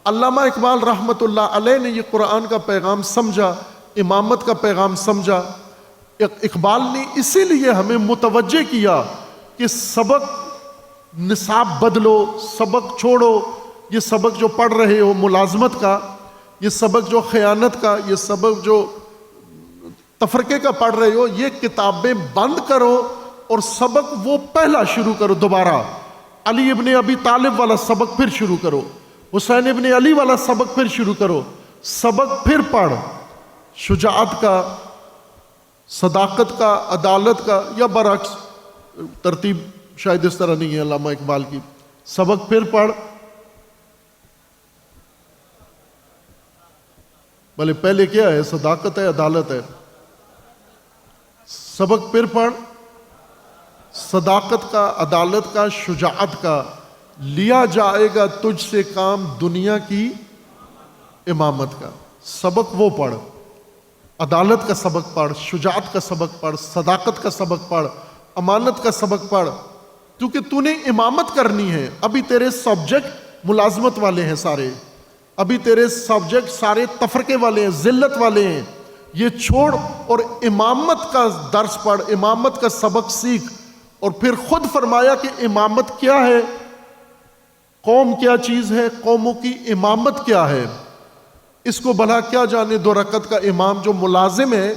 علامہ اقبال رحمۃ اللہ علیہ نے یہ قرآن کا پیغام سمجھا، امامت کا پیغام سمجھا۔ اقبال نے اسی لیے ہمیں متوجہ کیا کہ سبق نصاب بدلو، سبق چھوڑو، یہ سبق جو پڑھ رہے ہو ملازمت کا، یہ سبق جو خیانت کا، یہ سبق جو تفرقے کا پڑھ رہے ہو، یہ کتابیں بند کرو اور سبق وہ پہلا شروع کرو دوبارہ۔ علی ابن ابی طالب والا سبق پھر شروع کرو، حسین ابن علی والا سبق پھر شروع کرو، سبق پھر پڑھ، شجاعت کا، صداقت کا، عدالت کا، یا برعکس، ترتیب شاید اس طرح نہیں ہے علامہ اقبال کی، سبق پھر پڑھ، بھلے پہلے کیا ہے؟ صداقت ہے، عدالت ہے۔ سبق پھر پڑھ، صداقت کا، عدالت کا، شجاعت کا، لیا جائے گا تجھ سے کام دنیا کی امامت کا۔ سبق وہ پڑھ، عدالت کا سبق پڑھ، شجاعت کا سبق پڑھ، صداقت کا سبق پڑھ، امانت کا سبق پڑھ، کیونکہ تو نے امامت کرنی ہے۔ ابھی تیرے سبجیکٹ ملازمت والے ہیں سارے، ابھی تیرے سبجیکٹ سارے تفرقے والے ہیں، ذلت والے ہیں۔ یہ چھوڑ اور امامت کا درس پڑھ، امامت کا سبق سیکھ۔ اور پھر خود فرمایا کہ امامت کیا ہے، قوم کیا چیز ہے، قوموں کی امامت کیا ہے۔ اس کو بھلا کیا جانے 2 رکعت کا امام جو ملازم ہے،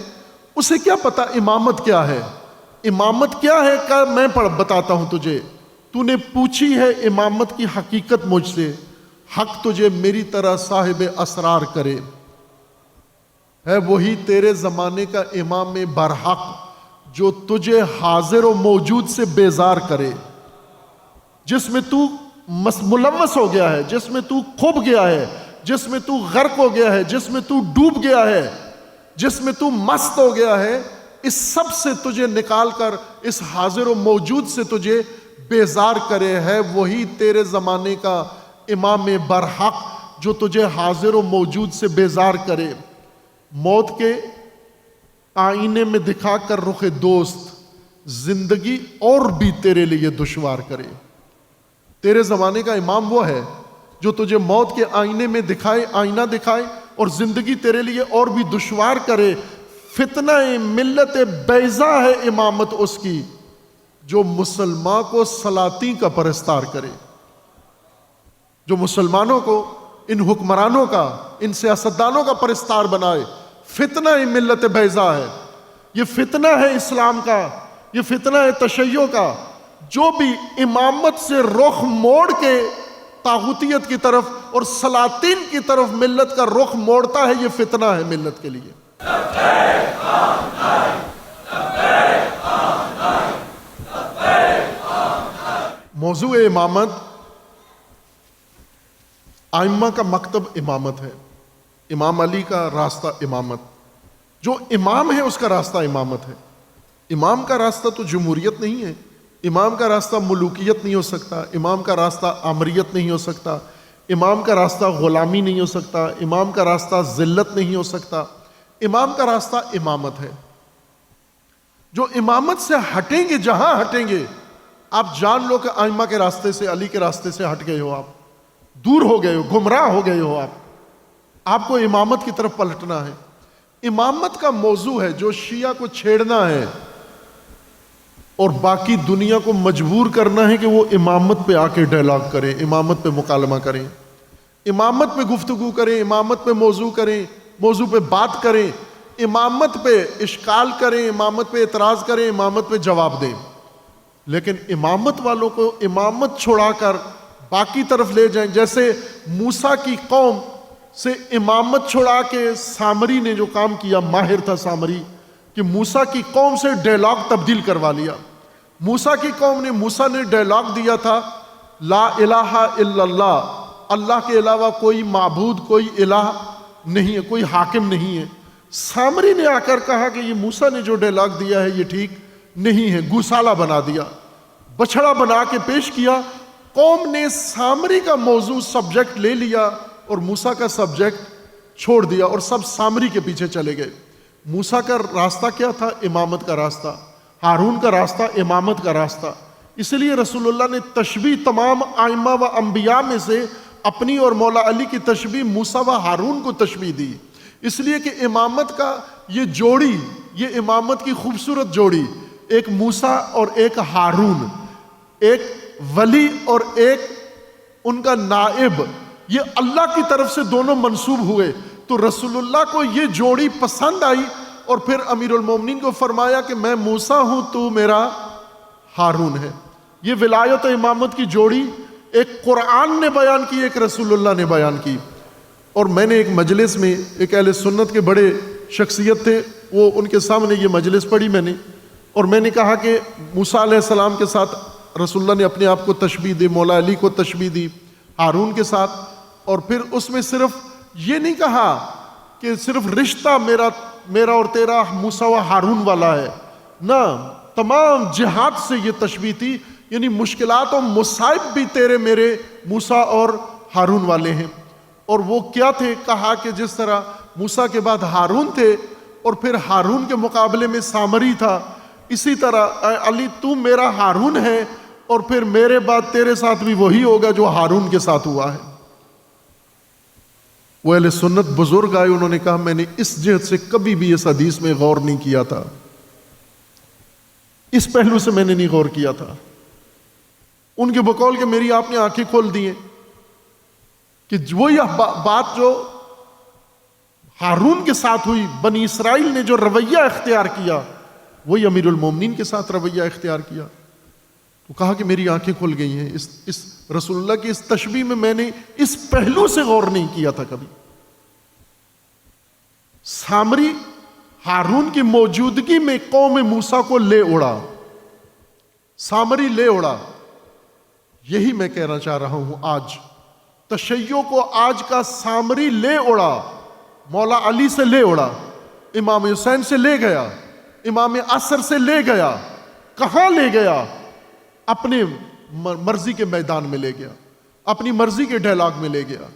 اسے کیا پتا امامت کیا ہے؟ امامت کیا ہے کہ میں بتاتا ہوں تجھے۔ تو نے پوچھی ہے امامت کی حقیقت مجھ سے، حق تجھے میری طرح صاحب اسرار کرے۔ ہے وہی تیرے زمانے کا امام برحق جو تجھے حاضر و موجود سے بیزار کرے، جس میں تو ملوث ہو گیا ہے، جس میں تو کھب گیا ہے، جس میں تو غرق ہو گیا ہے، جس میں تو ڈوب گیا ہے، جس میں تو مست ہو گیا ہے، اس سب سے تجھے نکال کر اس حاضر و موجود سے تجھے بیزار کرے۔ ہے وہی تیرے زمانے کا امام برحق جو تجھے حاضر و موجود سے بیزار کرے۔ موت کے آئینے میں دکھا کر رخ دوست، زندگی اور بھی تیرے لیے دشوار کرے۔ تیرے زمانے کا امام وہ ہے جو تجھے موت کے آئینے میں دکھائے، آئینہ دکھائے، اور زندگی تیرے لیے اور بھی دشوار کرے۔ فتنہ ملت بیضا ہے امامت اس کی جو مسلمان کو سلاطین کا پرستار کرے، جو مسلمانوں کو، ان حکمرانوں کا، ان سیاستدانوں کا پرستار بنائے۔ فتنہ ملت بیضا ہے، یہ فتنہ ہے اسلام کا، یہ فتنہ ہے تشیع کا۔ جو بھی امامت سے رخ موڑ کے طاغوتیت کی طرف اور سلاطین کی طرف ملت کا رخ موڑتا ہے، یہ فتنہ ہے ملت کے لیے۔ موضوع امامت، ائمہ کا مکتب امامت ہے، امام علی کا راستہ امامت، جو امام ہے اس کا راستہ امامت ہے۔ امام کا راستہ تو جمہوریت نہیں ہے، امام کا راستہ ملوکیت نہیں ہو سکتا، امام کا راستہ آمریت نہیں ہو سکتا، امام کا راستہ غلامی نہیں ہو سکتا، امام کا راستہ ذلت نہیں ہو سکتا۔ امام کا راستہ امامت ہے۔ جو امامت سے ہٹیں گے، جہاں ہٹیں گے، آپ جان لو کہ ائمہ کے راستے سے، علی کے راستے سے ہٹ گئے ہو، آپ دور ہو گئے ہو، گمراہ ہو گئے ہو، آپ کو امامت کی طرف پلٹنا ہے۔ امامت کا موضوع ہے جو شیعہ کو چھیڑنا ہے اور باقی دنیا کو مجبور کرنا ہے کہ وہ امامت پہ آ کے ڈائلاگ کریں، امامت پہ مکالمہ کریں، امامت پہ گفتگو کریں، امامت پہ موضوع کریں، موضوع پہ بات کریں، امامت پہ اشکال کریں، امامت پہ اعتراض کریں، امامت پہ جواب دیں۔ لیکن امامت والوں کو امامت چھڑا کر باقی طرف لے جائیں. جیسے موسیٰ کی قوم سے امامت چھڑا کے سامری نے جو کام کیا، ماہر تھا سامری، کہ موسیٰ کی قوم سے ڈائلاگ تبدیل کروا لیا. موسیٰ کی قوم نے، موسیٰ نے ڈائلاگ دیا تھا لا الہ الا اللہ، اللہ کے علاوہ کوئی معبود، کوئی الہ نہیں ہے، کوئی حاکم نہیں ہے. سامری نے آ کر کہا کہ یہ موسیٰ نے جو ڈائلاگ دیا ہے یہ ٹھیک نہیں ہے، گوسالہ بنا دیا، بچڑا بنا کے پیش کیا. قوم نے سامری کا موضوع سبجیکٹ لے لیا اور موسیٰ کا سبجیکٹ چھوڑ دیا اور سب سامری کے پیچھے چلے گئے. موسیٰ کا راستہ کیا تھا؟ امامت کا راستہ. ہارون کا راستہ امامت کا راستہ. اس لیے رسول اللہ نے تشبیہ تمام ائمہ و انبیاء میں سے اپنی اور مولا علی کی تشبیہ موسیٰ و ہارون کو تشبیہ دی، اس لیے کہ امامت کا یہ جوڑی، یہ امامت کی خوبصورت جوڑی، ایک موسیٰ اور ایک ہارون، ایک ولی اور ایک ان کا نائب، یہ اللہ کی طرف سے دونوں منسوب ہوئے. تو رسول اللہ کو یہ جوڑی پسند آئی اور پھر امیر المومنین کو فرمایا کہ میں موسیٰ ہوں، تو میرا ہارون ہے. یہ ولایت و امامت کی جوڑی ایک قرآن نے بیان کی، ایک رسول اللہ نے بیان کی. اور میں نے ایک مجلس میں، ایک اہل سنت کے بڑے شخصیت تھے، وہ ان کے سامنے یہ مجلس پڑھی میں نے، اور میں نے کہا کہ موسیٰ علیہ السلام کے ساتھ رسول اللہ نے اپنے آپ کو تشبیہ دی، مولا علی کو تشبیہ دی ہارون کے ساتھ. اور پھر اس میں صرف یہ نہیں کہا کہ صرف رشتہ میرا اور تیرا موسیٰ و ہارون والا ہے، نہ، تمام جہات سے یہ تشبیہ تھی، یعنی مشکلات و مصائب بھی تیرے میرے موسیٰ اور ہارون والے ہیں. اور وہ کیا تھے؟ کہا کہ جس طرح موسیٰ کے بعد ہارون تھے اور پھر ہارون کے مقابلے میں سامری تھا، اسی طرح اے علی تو میرا ہارون ہے اور پھر میرے بعد تیرے ساتھ بھی وہی ہوگا جو ہارون کے ساتھ ہوا ہے. وہ اہل سنت بزرگ آئے، انہوں نے کہا میں نے اس جہت سے کبھی بھی اس حدیث میں غور نہیں کیا تھا، اس پہلو سے میں نے نہیں غور کیا تھا. ان کے بقول کہ میری آپ نے آنکھیں کھول دی ہیں کہ وہ یہ بات جو ہارون کے ساتھ ہوئی، بنی اسرائیل نے جو رویہ اختیار کیا، وہی امیر المومنین کے ساتھ رویہ اختیار کیا. تو کہا کہ میری آنکھیں کھل گئی ہیں، اس رسول اللہ کی اس تشبیہ میں نے اس پہلو سے غور نہیں کیا تھا کبھی. سامری ہارون کی موجودگی میں قوم موسیٰ کو لے اڑا، سامری لے اڑا. یہی میں کہنا چاہ رہا ہوں آج. تشیع کو آج کا سامری لے اڑا، مولا علی سے لے اڑا، امام حسین سے لے گیا، امام عصر سے لے گیا. کہاں لے گیا؟ اپنے مرضی کے میدان میں لے گیا، اپنی مرضی کے ڈائلاگ میں لے گیا.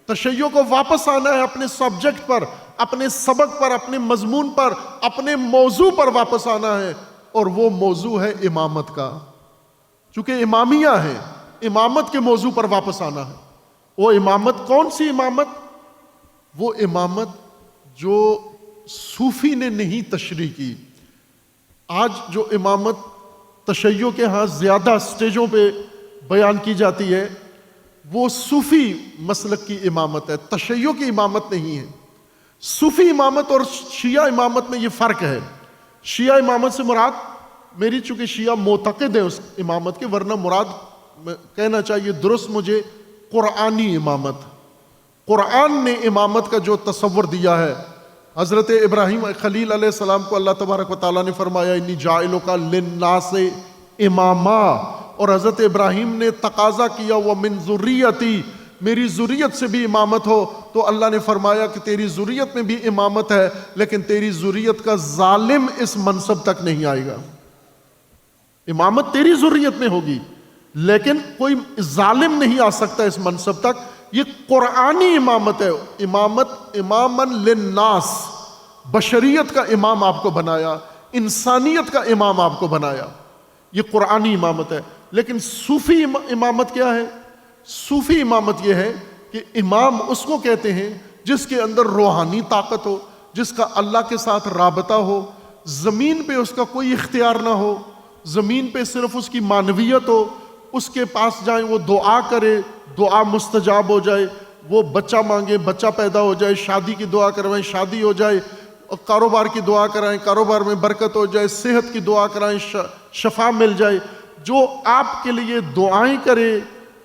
تشیع کو واپس آنا ہے اپنے سبجیکٹ پر، اپنے سبق پر، اپنے مضمون پر، اپنے موضوع پر واپس آنا ہے، اور وہ موضوع ہے امامت کا. چونکہ امامیہ ہے، امامت کے موضوع پر واپس آنا ہے. وہ امامت کون سی امامت؟ وہ امامت جو صوفی نے نہیں تشریح کی. آج جو امامت تشیع کے ہاں زیادہ سٹیجوں پہ بیان کی جاتی ہے، وہ صوفی مسلک کی امامت ہے، تشیع کی امامت نہیں ہے. صوفی امامت اور شیعہ امامت میں یہ فرق ہے. شیعہ امامت سے مراد، میری چونکہ شیعہ معتقد ہے اس امامت کے، ورنہ مراد کہنا چاہیے درست مجھے قرآنی امامت. قرآن نے امامت کا جو تصور دیا ہے، حضرت ابراہیم خلیل علیہ السلام کو اللہ تبارک و تعالیٰ نے فرمایا انی جاعلک للناس اماما، اور حضرت ابراہیم نے تقاضا کیا ومن ذریتی، میری ذریت سے بھی امامت ہو. تو اللہ نے فرمایا کہ تیری ذریت میں بھی امامت ہے، لیکن تیری ذریت کا ظالم اس منصب تک نہیں آئے گا. امامت تیری ذریت میں ہوگی لیکن کوئی ظالم نہیں آ سکتا اس منصب تک. یہ قرآنی امامت ہے. امامت اماماً للناس، بشریت کا امام آپ کو بنایا، انسانیت کا امام آپ کو بنایا، یہ قرآنی امامت ہے. لیکن صوفی امامت کیا ہے؟ صوفی امامت یہ ہے کہ امام اس کو کہتے ہیں جس کے اندر روحانی طاقت ہو، جس کا اللہ کے ساتھ رابطہ ہو، زمین پہ اس کا کوئی اختیار نہ ہو، زمین پہ صرف اس کی معنویت ہو. اس کے پاس جائیں وہ دعا کرے، دعا مستجاب ہو جائے، وہ بچہ مانگے بچہ پیدا ہو جائے، شادی کی دعا کروائیں شادی ہو جائے، کاروبار کی دعا کرائیں کاروبار میں برکت ہو جائے، صحت کی دعا کرائیں شفا مل جائے. جو آپ کے لیے دعائیں کرے،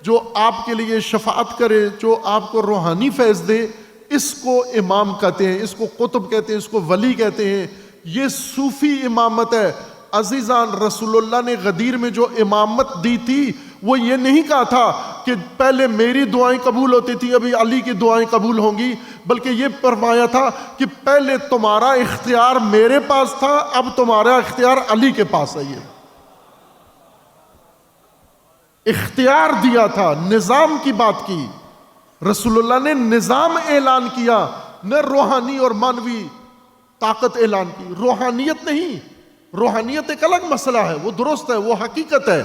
جو آپ کے لیے شفاعت کرے، جو آپ کو روحانی فیض دے، اس کو امام کہتے ہیں، اس کو قطب کہتے ہیں، اس کو ولی کہتے ہیں۔ یہ صوفی امامت ہے۔ عزیزان، رسول اللہ نے غدیر میں جو امامت دی تھی وہ یہ نہیں کہا تھا کہ پہلے میری دعائیں قبول ہوتی تھی ابھی علی کی دعائیں قبول ہوں گی، بلکہ یہ فرمایا تھا کہ پہلے تمہارا اختیار میرے پاس تھا، اب تمہارا اختیار علی کے پاس ہے۔ یہ اختیار دیا تھا، نظام کی بات کی رسول اللہ نے، نظام اعلان کیا، نہ روحانی اور مانوی طاقت اعلان کی۔ روحانیت نہیں، روحانیت ایک الگ مسئلہ ہے، وہ درست ہے، وہ حقیقت ہے،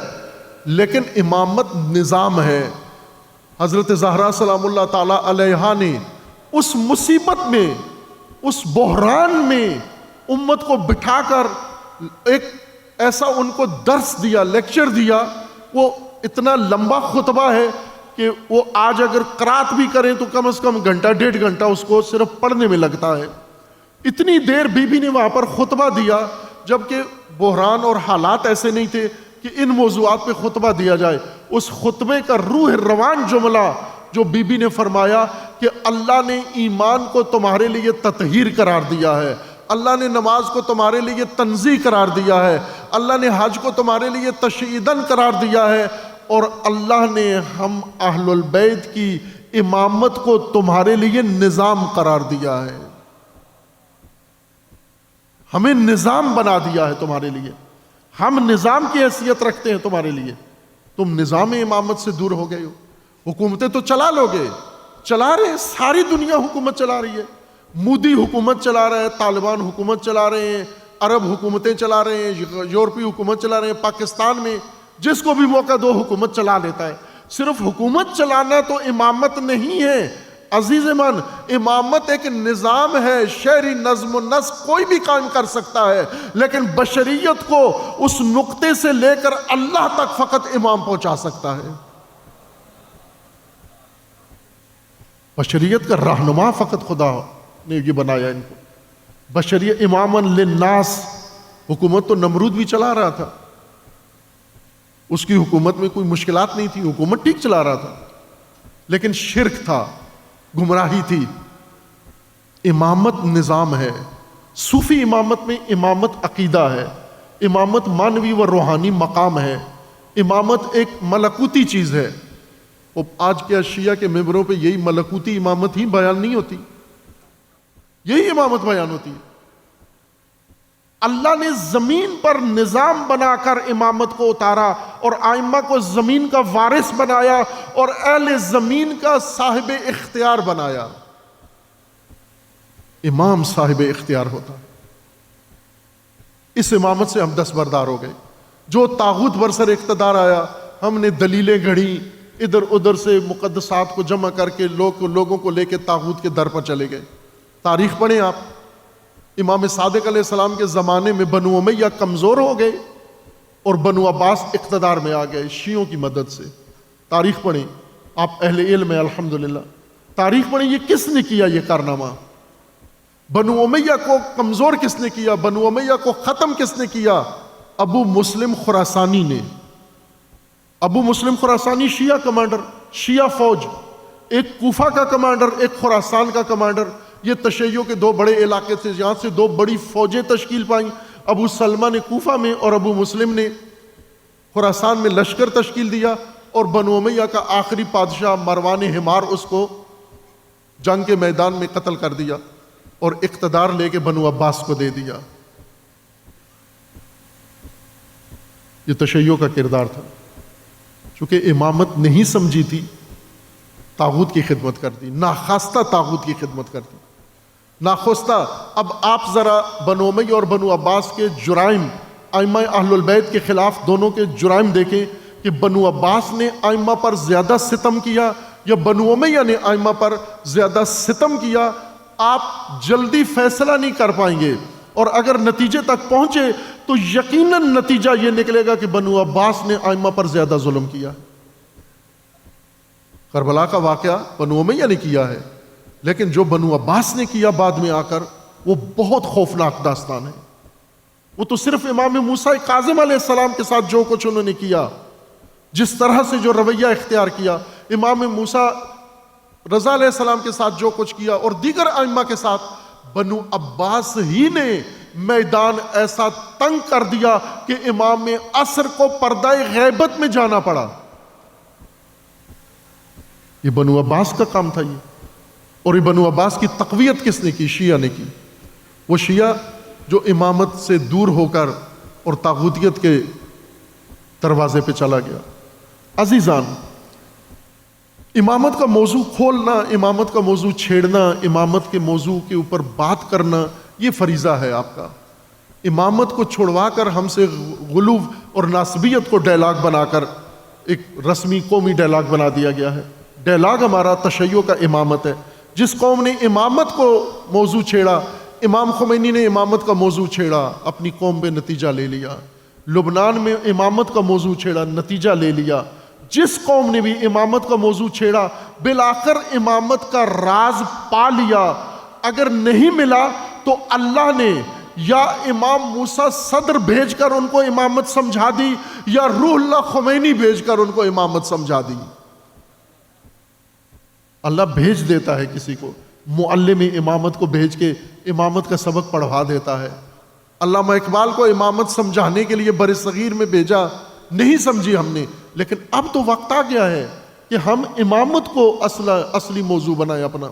لیکن امامت نظام ہے۔ حضرت زہرا سلام اللہ تعالی علیہا نے اس مصیبت میں، اس بحران میں امت کو بٹھا کر ایک ایسا ان کو درس دیا، لیکچر دیا۔ وہ اتنا لمبا خطبہ ہے کہ وہ آج اگر قرات بھی کریں تو کم از کم گھنٹہ ڈیڑھ گھنٹہ اس کو صرف پڑھنے میں لگتا ہے۔ اتنی دیر بی بی نے وہاں پر خطبہ دیا، جبکہ بحران اور حالات ایسے نہیں تھے کہ ان موضوعات پہ خطبہ دیا جائے۔ اس خطبے کا روح روان جملہ جو بی بی نے فرمایا کہ اللہ نے ایمان کو تمہارے لیے تطہیر قرار دیا ہے، اللہ نے نماز کو تمہارے لیے تنزیہ قرار دیا ہے، اللہ نے حج کو تمہارے لیے تشہیداً قرار دیا ہے، اور اللہ نے ہم اہل البیت کی امامت کو تمہارے لیے نظام قرار دیا ہے۔ ہمیں نظام بنا دیا ہے تمہارے لیے، ہم نظام کی حیثیت رکھتے ہیں تمہارے لیے۔ تم نظام امامت سے دور ہو گئے ہو۔ حکومتیں تو چلا لو گے، چلا رہے ہیں، ساری دنیا حکومت چلا رہی ہے۔ مودی حکومت چلا رہا ہے، طالبان حکومت چلا رہے ہیں، عرب حکومتیں چلا رہے ہیں، یورپی حکومت چلا رہے ہیں، پاکستان میں جس کو بھی موقع دو حکومت چلا لیتا ہے۔ صرف حکومت چلانا تو امامت نہیں ہے عزیز من، امامت ایک نظام ہے، شہری نظم و نسق کوئی بھی قائم کر سکتا ہے، لیکن بشریت کو اس نقطے سے لے کر اللہ تک فقط امام پہنچا سکتا ہے۔ بشریت کا رہنما فقط خدا نے یہ بنایا ان کو۔ بشریت اماماً للناس، حکومت تو نمرود بھی چلا رہا تھا، اس کی حکومت میں کوئی مشکلات نہیں تھی، حکومت ٹھیک چلا رہا تھا، لیکن شرک تھا، گمراہی تھی۔ امامت نظام ہے۔ صوفی امامت میں امامت عقیدہ ہے، امامت مانوی و روحانی مقام ہے، امامت ایک ملکوتی چیز ہے۔ اور آج کے شیعہ کے ممبروں پہ یہی ملکوتی امامت ہی بیان نہیں ہوتی، یہی امامت بیان ہوتی ہے۔ اللہ نے زمین پر نظام بنا کر امامت کو اتارا اور ائمہ کو زمین کا وارث بنایا اور اہل زمین کا صاحب اختیار بنایا۔ امام صاحب اختیار ہوتا ہے۔ اس امامت سے ہم دستبردار ہو گئے۔ جو طاغوت برسر اقتدار آیا، ہم نے دلیلیں گھڑی، ادھر ادھر سے مقدسات کو جمع کر کے لوگوں کو لے کے طاغوت کے در پر چلے گئے۔ تاریخ پڑھیں آپ، امام صادق علیہ السلام کے زمانے میں بنو امیہ کمزور ہو گئے اور بنو عباس اقتدار میں آ گئے شیعوں کی مدد سے۔ تاریخ پڑھیں آپ، اہل علم ہیں الحمدللہ، تاریخ پڑھیں یہ کس نے کیا یہ کارنامہ؟ بنو امیہ کو کمزور کس نے کیا؟ بنو امیہ کو ختم کس نے کیا؟ ابو مسلم خراسانی نے۔ ابو مسلم خراسانی شیعہ کمانڈر، شیعہ فوج، ایک کوفہ کا کمانڈر، ایک خراسان کا کمانڈر۔ یہ تشیعوں کے دو بڑے علاقے تھے، یہاں سے دو بڑی فوجیں تشکیل پائیں۔ ابو سلمہ نے کوفہ میں اور ابو مسلم نے خراسان میں لشکر تشکیل دیا، اور بنو امیہ کا آخری بادشاہ مروان حمار اس کو جنگ کے میدان میں قتل کر دیا اور اقتدار لے کے بنو عباس کو دے دیا۔ یہ تشیعوں کا کردار تھا۔ چونکہ امامت نہیں سمجھی تھی، طاغوت کی خدمت کر دی، ناخواستہ طاغوت کی خدمت کر دی، ناخواستہ۔ اب آپ ذرا بنو امیہ اور بنو عباس کے جرائم، ائمہ اہل البیت کے خلاف دونوں کے جرائم دیکھیں کہ بنو عباس نے ائمہ پر زیادہ ستم کیا یا بنو امیہ نے ائمہ پر زیادہ ستم کیا۔ آپ جلدی فیصلہ نہیں کر پائیں گے، اور اگر نتیجے تک پہنچے تو یقیناً نتیجہ یہ نکلے گا کہ بنو عباس نے ائمہ پر زیادہ ظلم کیا۔ کربلا کا واقعہ بنو امیہ نے کیا ہے، لیکن جو بنو عباس نے کیا بعد میں آ کر، وہ بہت خوفناک داستان ہے۔ وہ تو صرف امام موسیٰ کاظم علیہ السلام کے ساتھ جو کچھ انہوں نے کیا، جس طرح سے جو رویہ اختیار کیا امام موسیٰ رضا علیہ السلام کے ساتھ جو کچھ کیا اور دیگر ائمہ کے ساتھ، بنو عباس ہی نے میدان ایسا تنگ کر دیا کہ امام عصر کو پردہ غیبت میں جانا پڑا۔ یہ بنو عباس کا کام تھا یہ، اور یہ بنو عباس کی تقویت کس نے کی؟ شیعہ نے کی۔ وہ شیعہ جو امامت سے دور ہو کر اور طاغوتیت کے دروازے پہ چلا گیا۔ عزیزان، امامت کا موضوع کھولنا، امامت کا موضوع چھیڑنا، امامت کے موضوع کے اوپر بات کرنا، یہ فریضہ ہے آپ کا۔ امامت کو چھڑوا کر ہم سے غلو اور ناسبیت کو ڈائلاگ بنا کر ایک رسمی قومی ڈائلاگ بنا دیا گیا ہے۔ ڈائلاگ ہمارا تشیع کا امامت ہے۔ جس قوم نے امامت کو موضوع چھیڑا، امام خمینی نے امامت کا موضوع چھیڑا، اپنی قوم پہ نتیجہ لے لیا۔ لبنان میں امامت کا موضوع چھیڑا، نتیجہ لے لیا۔ جس قوم نے بھی امامت کا موضوع چھیڑا، بالآخر امامت کا راز پا لیا۔ اگر نہیں ملا تو اللہ نے یا امام موسیٰ صدر بھیج کر ان کو امامت سمجھا دی، یا روح اللہ خمینی بھیج کر ان کو امامت سمجھا دی۔ اللہ بھیج دیتا ہے کسی کو، معلم امامت کو بھیج کے امامت کا سبق پڑھوا دیتا ہے۔ علامہ اقبال کو امامت سمجھانے کے لیے بر صغیر میں بھیجا، نہیں سمجھی ہم نے، لیکن اب تو وقت آ گیا ہے کہ ہم امامت کو اصلی موضوع بنائیں اپنا۔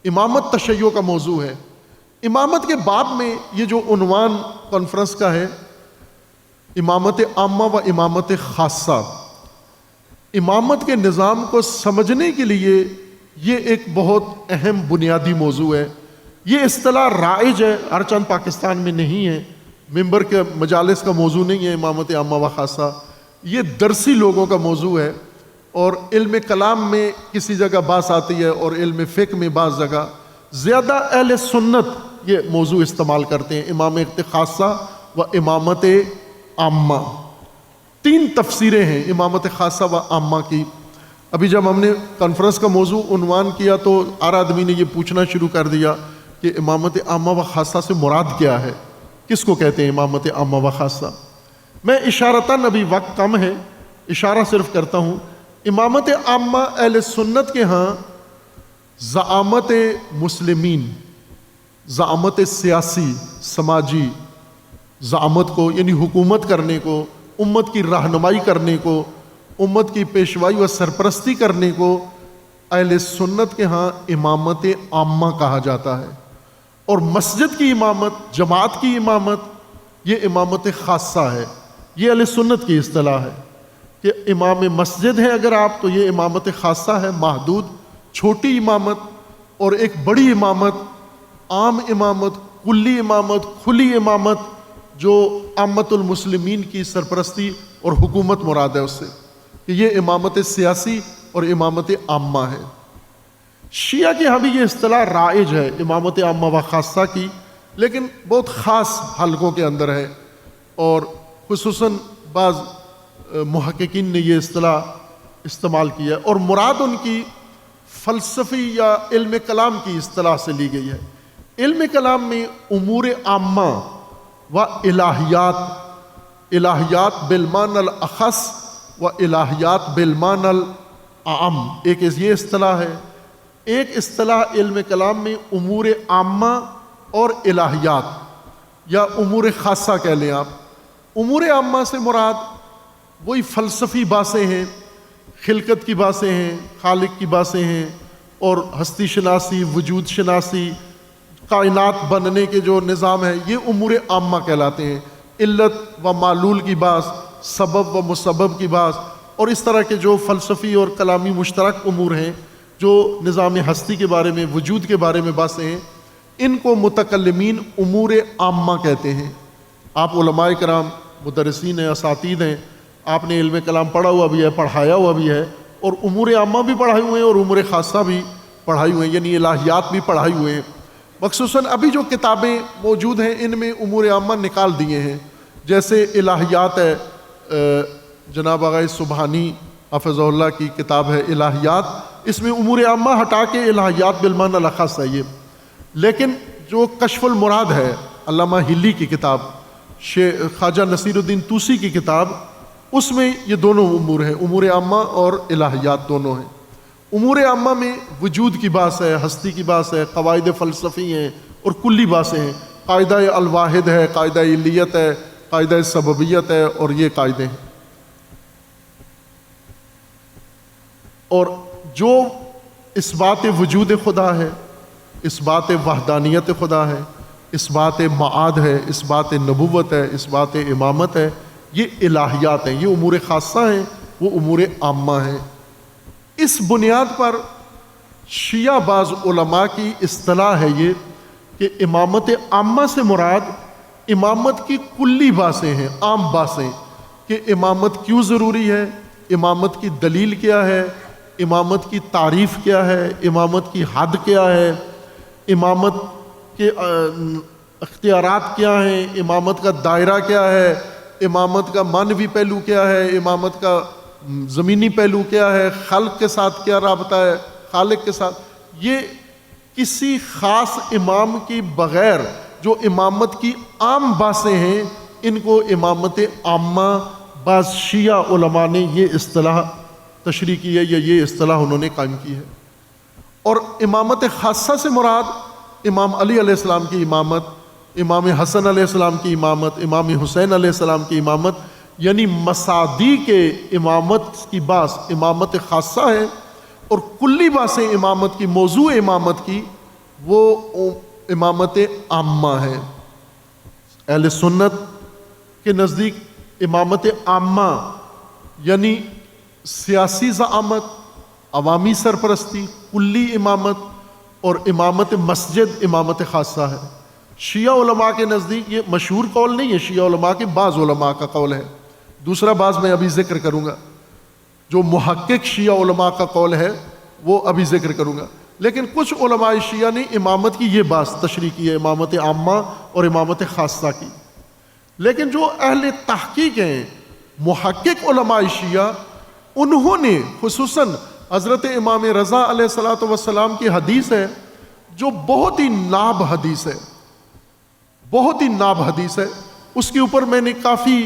امامت تشیع کا موضوع ہے۔ امامت کے باب میں یہ جو عنوان کانفرنس کا ہے، امامت عامہ و امامت خاصہ، امامت کے نظام کو سمجھنے کے لیے یہ ایک بہت اہم بنیادی موضوع ہے۔ یہ اصطلاح رائج ہے، ہر چند پاکستان میں نہیں ہے، ممبر کے مجالس کا موضوع نہیں ہے امامت عامہ و خاصہ، یہ درسی لوگوں کا موضوع ہے، اور علم کلام میں کسی جگہ بات آتی ہے اور علم فقہ میں بعض جگہ۔ زیادہ اہل سنت یہ موضوع استعمال کرتے ہیں، امامت خاصہ و امامت عامہ۔ تین تفسیریں ہیں امامت خاصہ و عامہ کی۔ ابھی جب ہم نے کانفرنس کا موضوع عنوان کیا تو ہر آدمی نے یہ پوچھنا شروع کر دیا کہ امامت عامہ و خاصہ سے مراد کیا ہے، کس کو کہتے ہیں امامت عامہ و خاصہ؟ میں اشارتاً، ابھی وقت کم ہے، اشارہ صرف کرتا ہوں۔ امامت عامہ اہل سنت کے ہاں زعامت مسلمین، زعامت سیاسی سماجی زعامت کو، یعنی حکومت کرنے کو، امت کی رہنمائی کرنے کو، امت کی پیشوائی و سرپرستی کرنے کو اہل سنت کے ہاں امامت عامہ کہا جاتا ہے۔ اور مسجد کی امامت، جماعت کی امامت، یہ امامت خاصہ ہے۔ یہ اہل سنت کی اصطلاح ہے کہ امام مسجد ہیں اگر آپ، تو یہ امامت خاصہ ہے، محدود چھوٹی امامت، اور ایک بڑی امامت، عام امامت، کلی امامت، کھلی امامت، جو عامت المسلمین کی سرپرستی اور حکومت مراد ہے اس سے، کہ یہ امامت سیاسی اور امامت عامہ ہے۔ شیعہ کے ہاں بھی یہ اصطلاح رائج ہے امامت عامہ و خاصہ کی، لیکن بہت خاص حلقوں کے اندر ہے، اور خصوصاً بعض محققین نے یہ اصطلاح استعمال کیا ہے، اور مراد ان کی فلسفی یا علم کلام کی اصطلاح سے لی گئی ہے۔ علم کلام میں امور عامہ و الہیات، الہیات بالمعنی الاخص و الہیات بالمعنی العام، ایک یہ اصطلاح ہے۔ ایک اصطلاح علم کلام میں امور عامہ اور الہیات یا امور خاصہ کہہ لیں آپ۔ امور عامہ سے مراد وہی فلسفی باتیں ہیں، خلقت کی باتیں ہیں، خالق کی باتیں ہیں، اور ہستی شناسی، وجود شناسی، کائنات بننے کے جو نظام ہے، یہ امور عامہ کہلاتے ہیں۔ علت و معلول کی بات، سبب و مسبب کی بات، اور اس طرح کے جو فلسفی اور کلامی مشترک امور ہیں، جو نظام ہستی کے بارے میں، وجود کے بارے میں باتیں ہیں، ان کو متکلمین امور عامہ کہتے ہیں۔ آپ علماء کرام، مدرسین ہیں، اساتید ہیں، آپ نے علم کلام پڑھا ہوا بھی ہے، پڑھایا ہوا بھی ہے، اور امور عامہ بھی پڑھائے ہوئے ہیں اور امور خاصہ بھی پڑھائی ہوئے ہیں، یعنی الہیات بھی پڑھائی ہوئے ہیں۔ مخصوصاً ابھی جو کتابیں موجود ہیں ان میں امور عامہ نکال دیے ہیں، جیسے الہیات ہے، جناب آغا سبحانی حفظہ اللہ کی کتاب ہے الہیات، اس میں امور عامہ ہٹا کے الہیات بالمعنی الاخص ہے یہ۔ لیکن جو کشف المراد ہے، علامہ ہلی کی کتاب، خواجہ نصیر الدین طوسی کی کتاب، اس میں یہ دونوں امور ہیں، امور عامہ اور الہیات دونوں ہیں۔ امور عامہ میں وجود کی بات ہے، ہستی کی بات ہے، قواعد فلسفی ہیں اور کلی باتیں ہیں، قاعدہ الواحد ہے، قاعدہ علیت ہے، قاعدہ سببیت ہے، اور یہ قاعدے ہیں۔ اور جو اس بات وجود خدا ہے، اس بات وحدانیت خدا ہے، اس بات معاد ہے، اس بات نبوت ہے، اس بات امامت ہے، یہ الہیات ہیں، یہ امور خاصہ ہیں، وہ امور عامہ ہیں۔ اس بنیاد پر شیعہ بعض علماء کی اصطلاح ہے یہ کہ امامت عامہ سے مراد امامت کی کلی باتیں ہیں، عام باتیں، کہ امامت کیوں ضروری ہے، امامت کی دلیل کیا ہے، امامت کی تعریف کیا ہے، امامت کی حد کیا ہے، امامت کے اختیارات کیا ہیں، امامت کا دائرہ کیا ہے، امامت کا معنوی پہلو کیا ہے، امامت کا زمینی پہلو کیا ہے، خلق کے ساتھ کیا رابطہ ہے، خالق کے ساتھ۔ یہ کسی خاص امام کی بغیر جو امامت کی عام باتیں ہیں، ان کو امامت عامہ بعض شیعہ علماء نے یہ اصطلاح تشریح کی ہے، یا یہ اصطلاح انہوں نے قائم کی ہے۔ اور امامت خاصہ سے مراد امام علی علیہ السلام کی امامت، امام حسن علیہ السلام کی امامت، امام حسین علیہ السلام کی امامت، یعنی مصادی کے امامت کی باس امامت خاصہ ہے، اور کلی باتیں امامت کی، موضوع امامت کی، وہ امامت عامہ ہے۔ اہل سنت کے نزدیک امامت عامہ یعنی سیاسی زعامت، عوامی سرپرستی، کلی امامت، اور امامت مسجد امامت خاصہ ہے۔ شیعہ علماء کے نزدیک یہ مشہور قول نہیں ہے، شیعہ علماء کے بعض علماء کا قول ہے، دوسرا بعض میں ابھی ذکر کروں گا، جو محقق شیعہ علماء کا قول ہے وہ ابھی ذکر کروں گا، لیکن کچھ علماء شیعہ نے امامت کی یہ بات تشریح کی ہے، امامت عامہ اور امامت خاصہ کی۔ لیکن جو اہل تحقیق ہیں، محقق علماء شیعہ، انہوں نے خصوصاً حضرت امام رضا علیہ السلام کی حدیث ہے جو بہت ہی ناب حدیث ہے، بہت ہی ناب حدیث ہے، اس کے اوپر میں نے کافی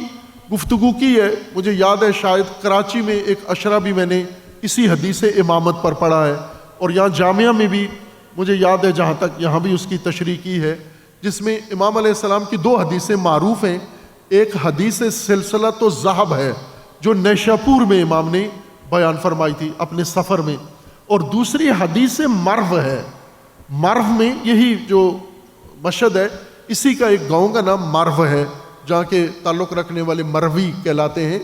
گفتگو کی ہے۔ مجھے یاد ہے شاید کراچی میں ایک عشرہ بھی میں نے اسی حدیث امامت پر پڑھا ہے، اور یہاں جامعہ میں بھی مجھے یاد ہے جہاں تک یہاں بھی اس کی تشریح کی ہے، جس میں امام علیہ السلام کی دو حدیثیں معروف ہیں۔ ایک حدیث سلسلۃ الذہب ہے جو نیشاپور میں امام نے بیان فرمائی تھی اپنے سفر میں، اور دوسری حدیث مرو ہے۔ مرو میں یہی جو مشہد ہے، اسی کا ایک گاؤں کا نام مرو ہے، جہاں کے تعلق رکھنے والے مروی کہلاتے ہیں۔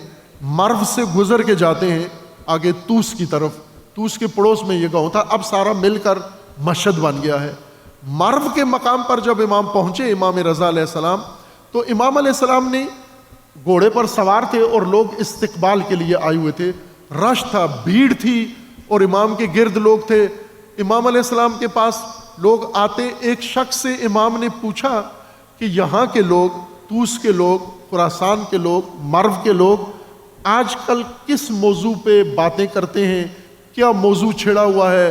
مرو سے گزر کے جاتے ہیں آگے توس کی طرف، توس کے پڑوس میں یہ گاؤں تھا، اب سارا مل کر مشہد بن گیا ہے۔ مرو کے مقام پر جب امام پہنچے، امام رضا علیہ السلام، تو امام علیہ السلام نے گھوڑے پر سوار تھے اور لوگ استقبال کے لیے آئے ہوئے تھے، رش تھا، بھیڑ تھی، اور امام کے گرد لوگ تھے۔ امام علیہ السلام کے پاس لوگ آتے، ایک شخص سے امام نے پوچھا کہ یہاں کے لوگ، توس کے لوگ، خراسان کے لوگ، مرو کے لوگ آج کل کس موضوع پہ باتیں کرتے ہیں؟ کیا موضوع چھڑا ہوا ہے؟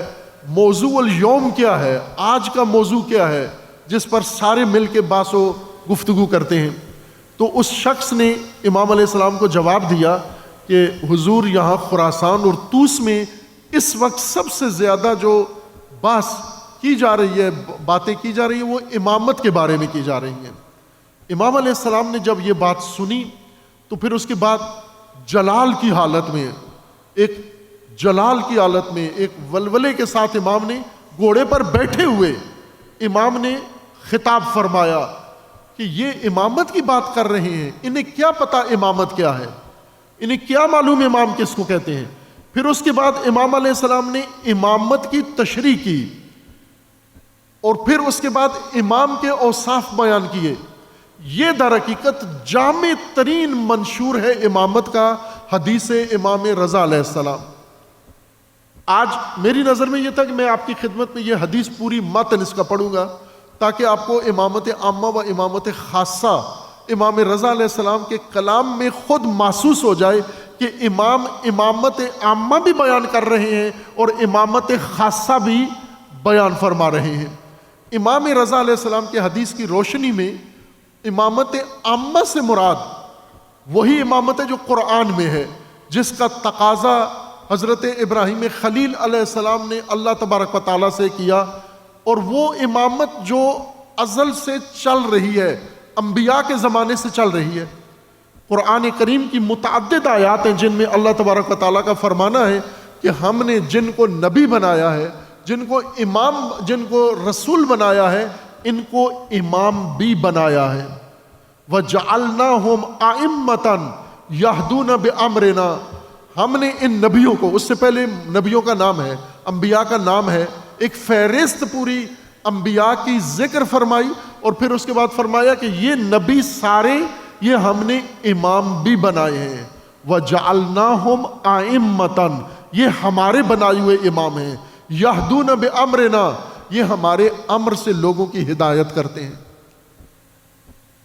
موضوع الیوم کیا ہے؟ آج کا موضوع کیا ہے جس پر سارے مل کے بحث و گفتگو کرتے ہیں؟ تو اس شخص نے امام علیہ السلام کو جواب دیا کہ حضور، یہاں خراسان اور توس میں اس وقت سب سے زیادہ جو بحث کی جا رہی ہے، باتیں کی جا رہی ہیں، وہ امامت کے بارے میں کی جا رہی ہیں۔ امام علیہ السلام نے جب یہ بات سنی تو پھر اس کے بعد جلال کی حالت میں، ایک جلال کی حالت میں، ایک ولولے کے ساتھ امام نے گھوڑے پر بیٹھے ہوئے امام نے خطاب فرمایا کہ یہ امامت کی بات کر رہے ہیں، انہیں کیا پتا امامت کیا ہے، انہیں کیا معلوم امام کس کو کہتے ہیں۔ پھر اس کے بعد امام علیہ السلام نے امامت کی تشریح کی، اور پھر اس کے بعد امام کے اوصاف بیان کیے۔ یہ در حقیقت جامع ترین منشور ہے امامت کا، حدیث امام رضا علیہ السلام۔ آج میری نظر میں یہ تھا کہ میں آپ کی خدمت میں یہ حدیث پوری متن اس کا پڑھوں گا تاکہ آپ کو امامت عامہ و امامت خاصہ امام رضا علیہ السلام کے کلام میں خود محسوس ہو جائے کہ امام امامت عامہ بھی بیان کر رہے ہیں اور امامت خاصہ بھی بیان فرما رہے ہیں۔ امام رضا علیہ السلام کے حدیث کی روشنی میں امامت عامہ سے مراد وہی امامت ہے جو قرآن میں ہے، جس کا تقاضا حضرت ابراہیم خلیل علیہ السلام نے اللہ تبارک و تعالیٰ سے کیا، اور وہ امامت جو ازل سے چل رہی ہے، انبیاء کے زمانے سے چل رہی ہے۔ قرآن کریم کی متعدد آیات ہیں جن میں اللہ تبارک و تعالیٰ کا فرمانا ہے کہ ہم نے جن کو نبی بنایا ہے، جن کو امام، جن کو رسول بنایا ہے، ان کو امام بھی بنایا ہے۔ وَجَعَلْنَاهُمْ أَئِمَّةً يَهْدُونَ بِأَمْرِنَا، ہم نے ان نبیوں کو، اس سے پہلے نبیوں کا نام ہے، انبیاء کا نام ہے، ایک فہرست پوری انبیاء کی ذکر فرمائی، اور پھر اس کے بعد فرمایا کہ یہ نبی سارے یہ ہم نے امام بھی بنائے ہیں۔ وَجَعَلْنَاهُمْ أَئِمَّةً، یہ ہمارے بنائے ہوئے امام ہیں، يَهْدُونَ بِأَمْرِنَا، یہ ہمارے امر سے لوگوں کی ہدایت کرتے ہیں۔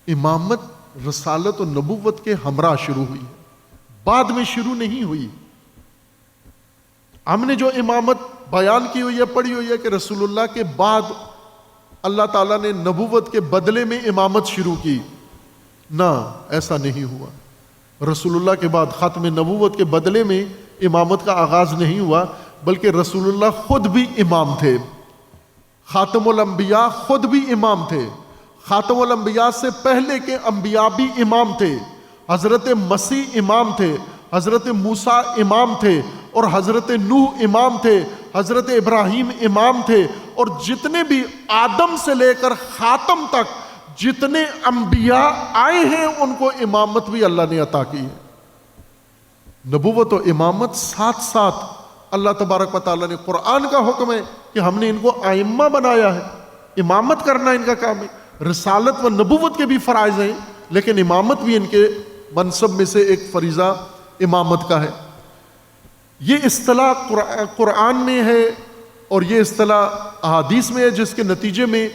امامت رسالت و نبوت کے ہمراہ شروع ہوئی، بعد میں شروع نہیں ہوئی۔ ہم نے جو امامت بیان کی ہوئی ہے، پڑھی ہوئی ہے کہ رسول اللہ کے بعد اللہ تعالیٰ نے نبوت کے بدلے میں امامت شروع کی، نہ، ایسا نہیں ہوا۔ رسول اللہ کے بعد ختم نبوت کے بدلے میں امامت کا آغاز نہیں ہوا، بلکہ رسول اللہ خود بھی امام تھے، خاتم الانبیاء خود بھی امام تھے، خاتم الانبیاء سے پہلے کے انبیاء بھی امام تھے، حضرت مسیح امام تھے، حضرت موسیٰ امام تھے، اور حضرت نوح امام تھے، حضرت ابراہیم امام تھے، اور جتنے بھی آدم سے لے کر خاتم تک جتنے انبیاء آئے ہیں ان کو امامت بھی اللہ نے عطا کی ہے۔ نبوت و امامت ساتھ ساتھ اللہ تبارک و تعالیٰ نے، قرآن کا حکم ہے کہ ہم نے ان کو ائمہ بنایا ہے، امامت کرنا ان کا کام ہے۔ رسالت و نبوت کے بھی فرائض ہیں، لیکن امامت بھی ان کے منصب میں سے ایک فریضہ امامت کا ہے۔ یہ اصطلاح قرآن میں ہے اور یہ اصطلاح احادیث میں ہے، جس کے نتیجے میں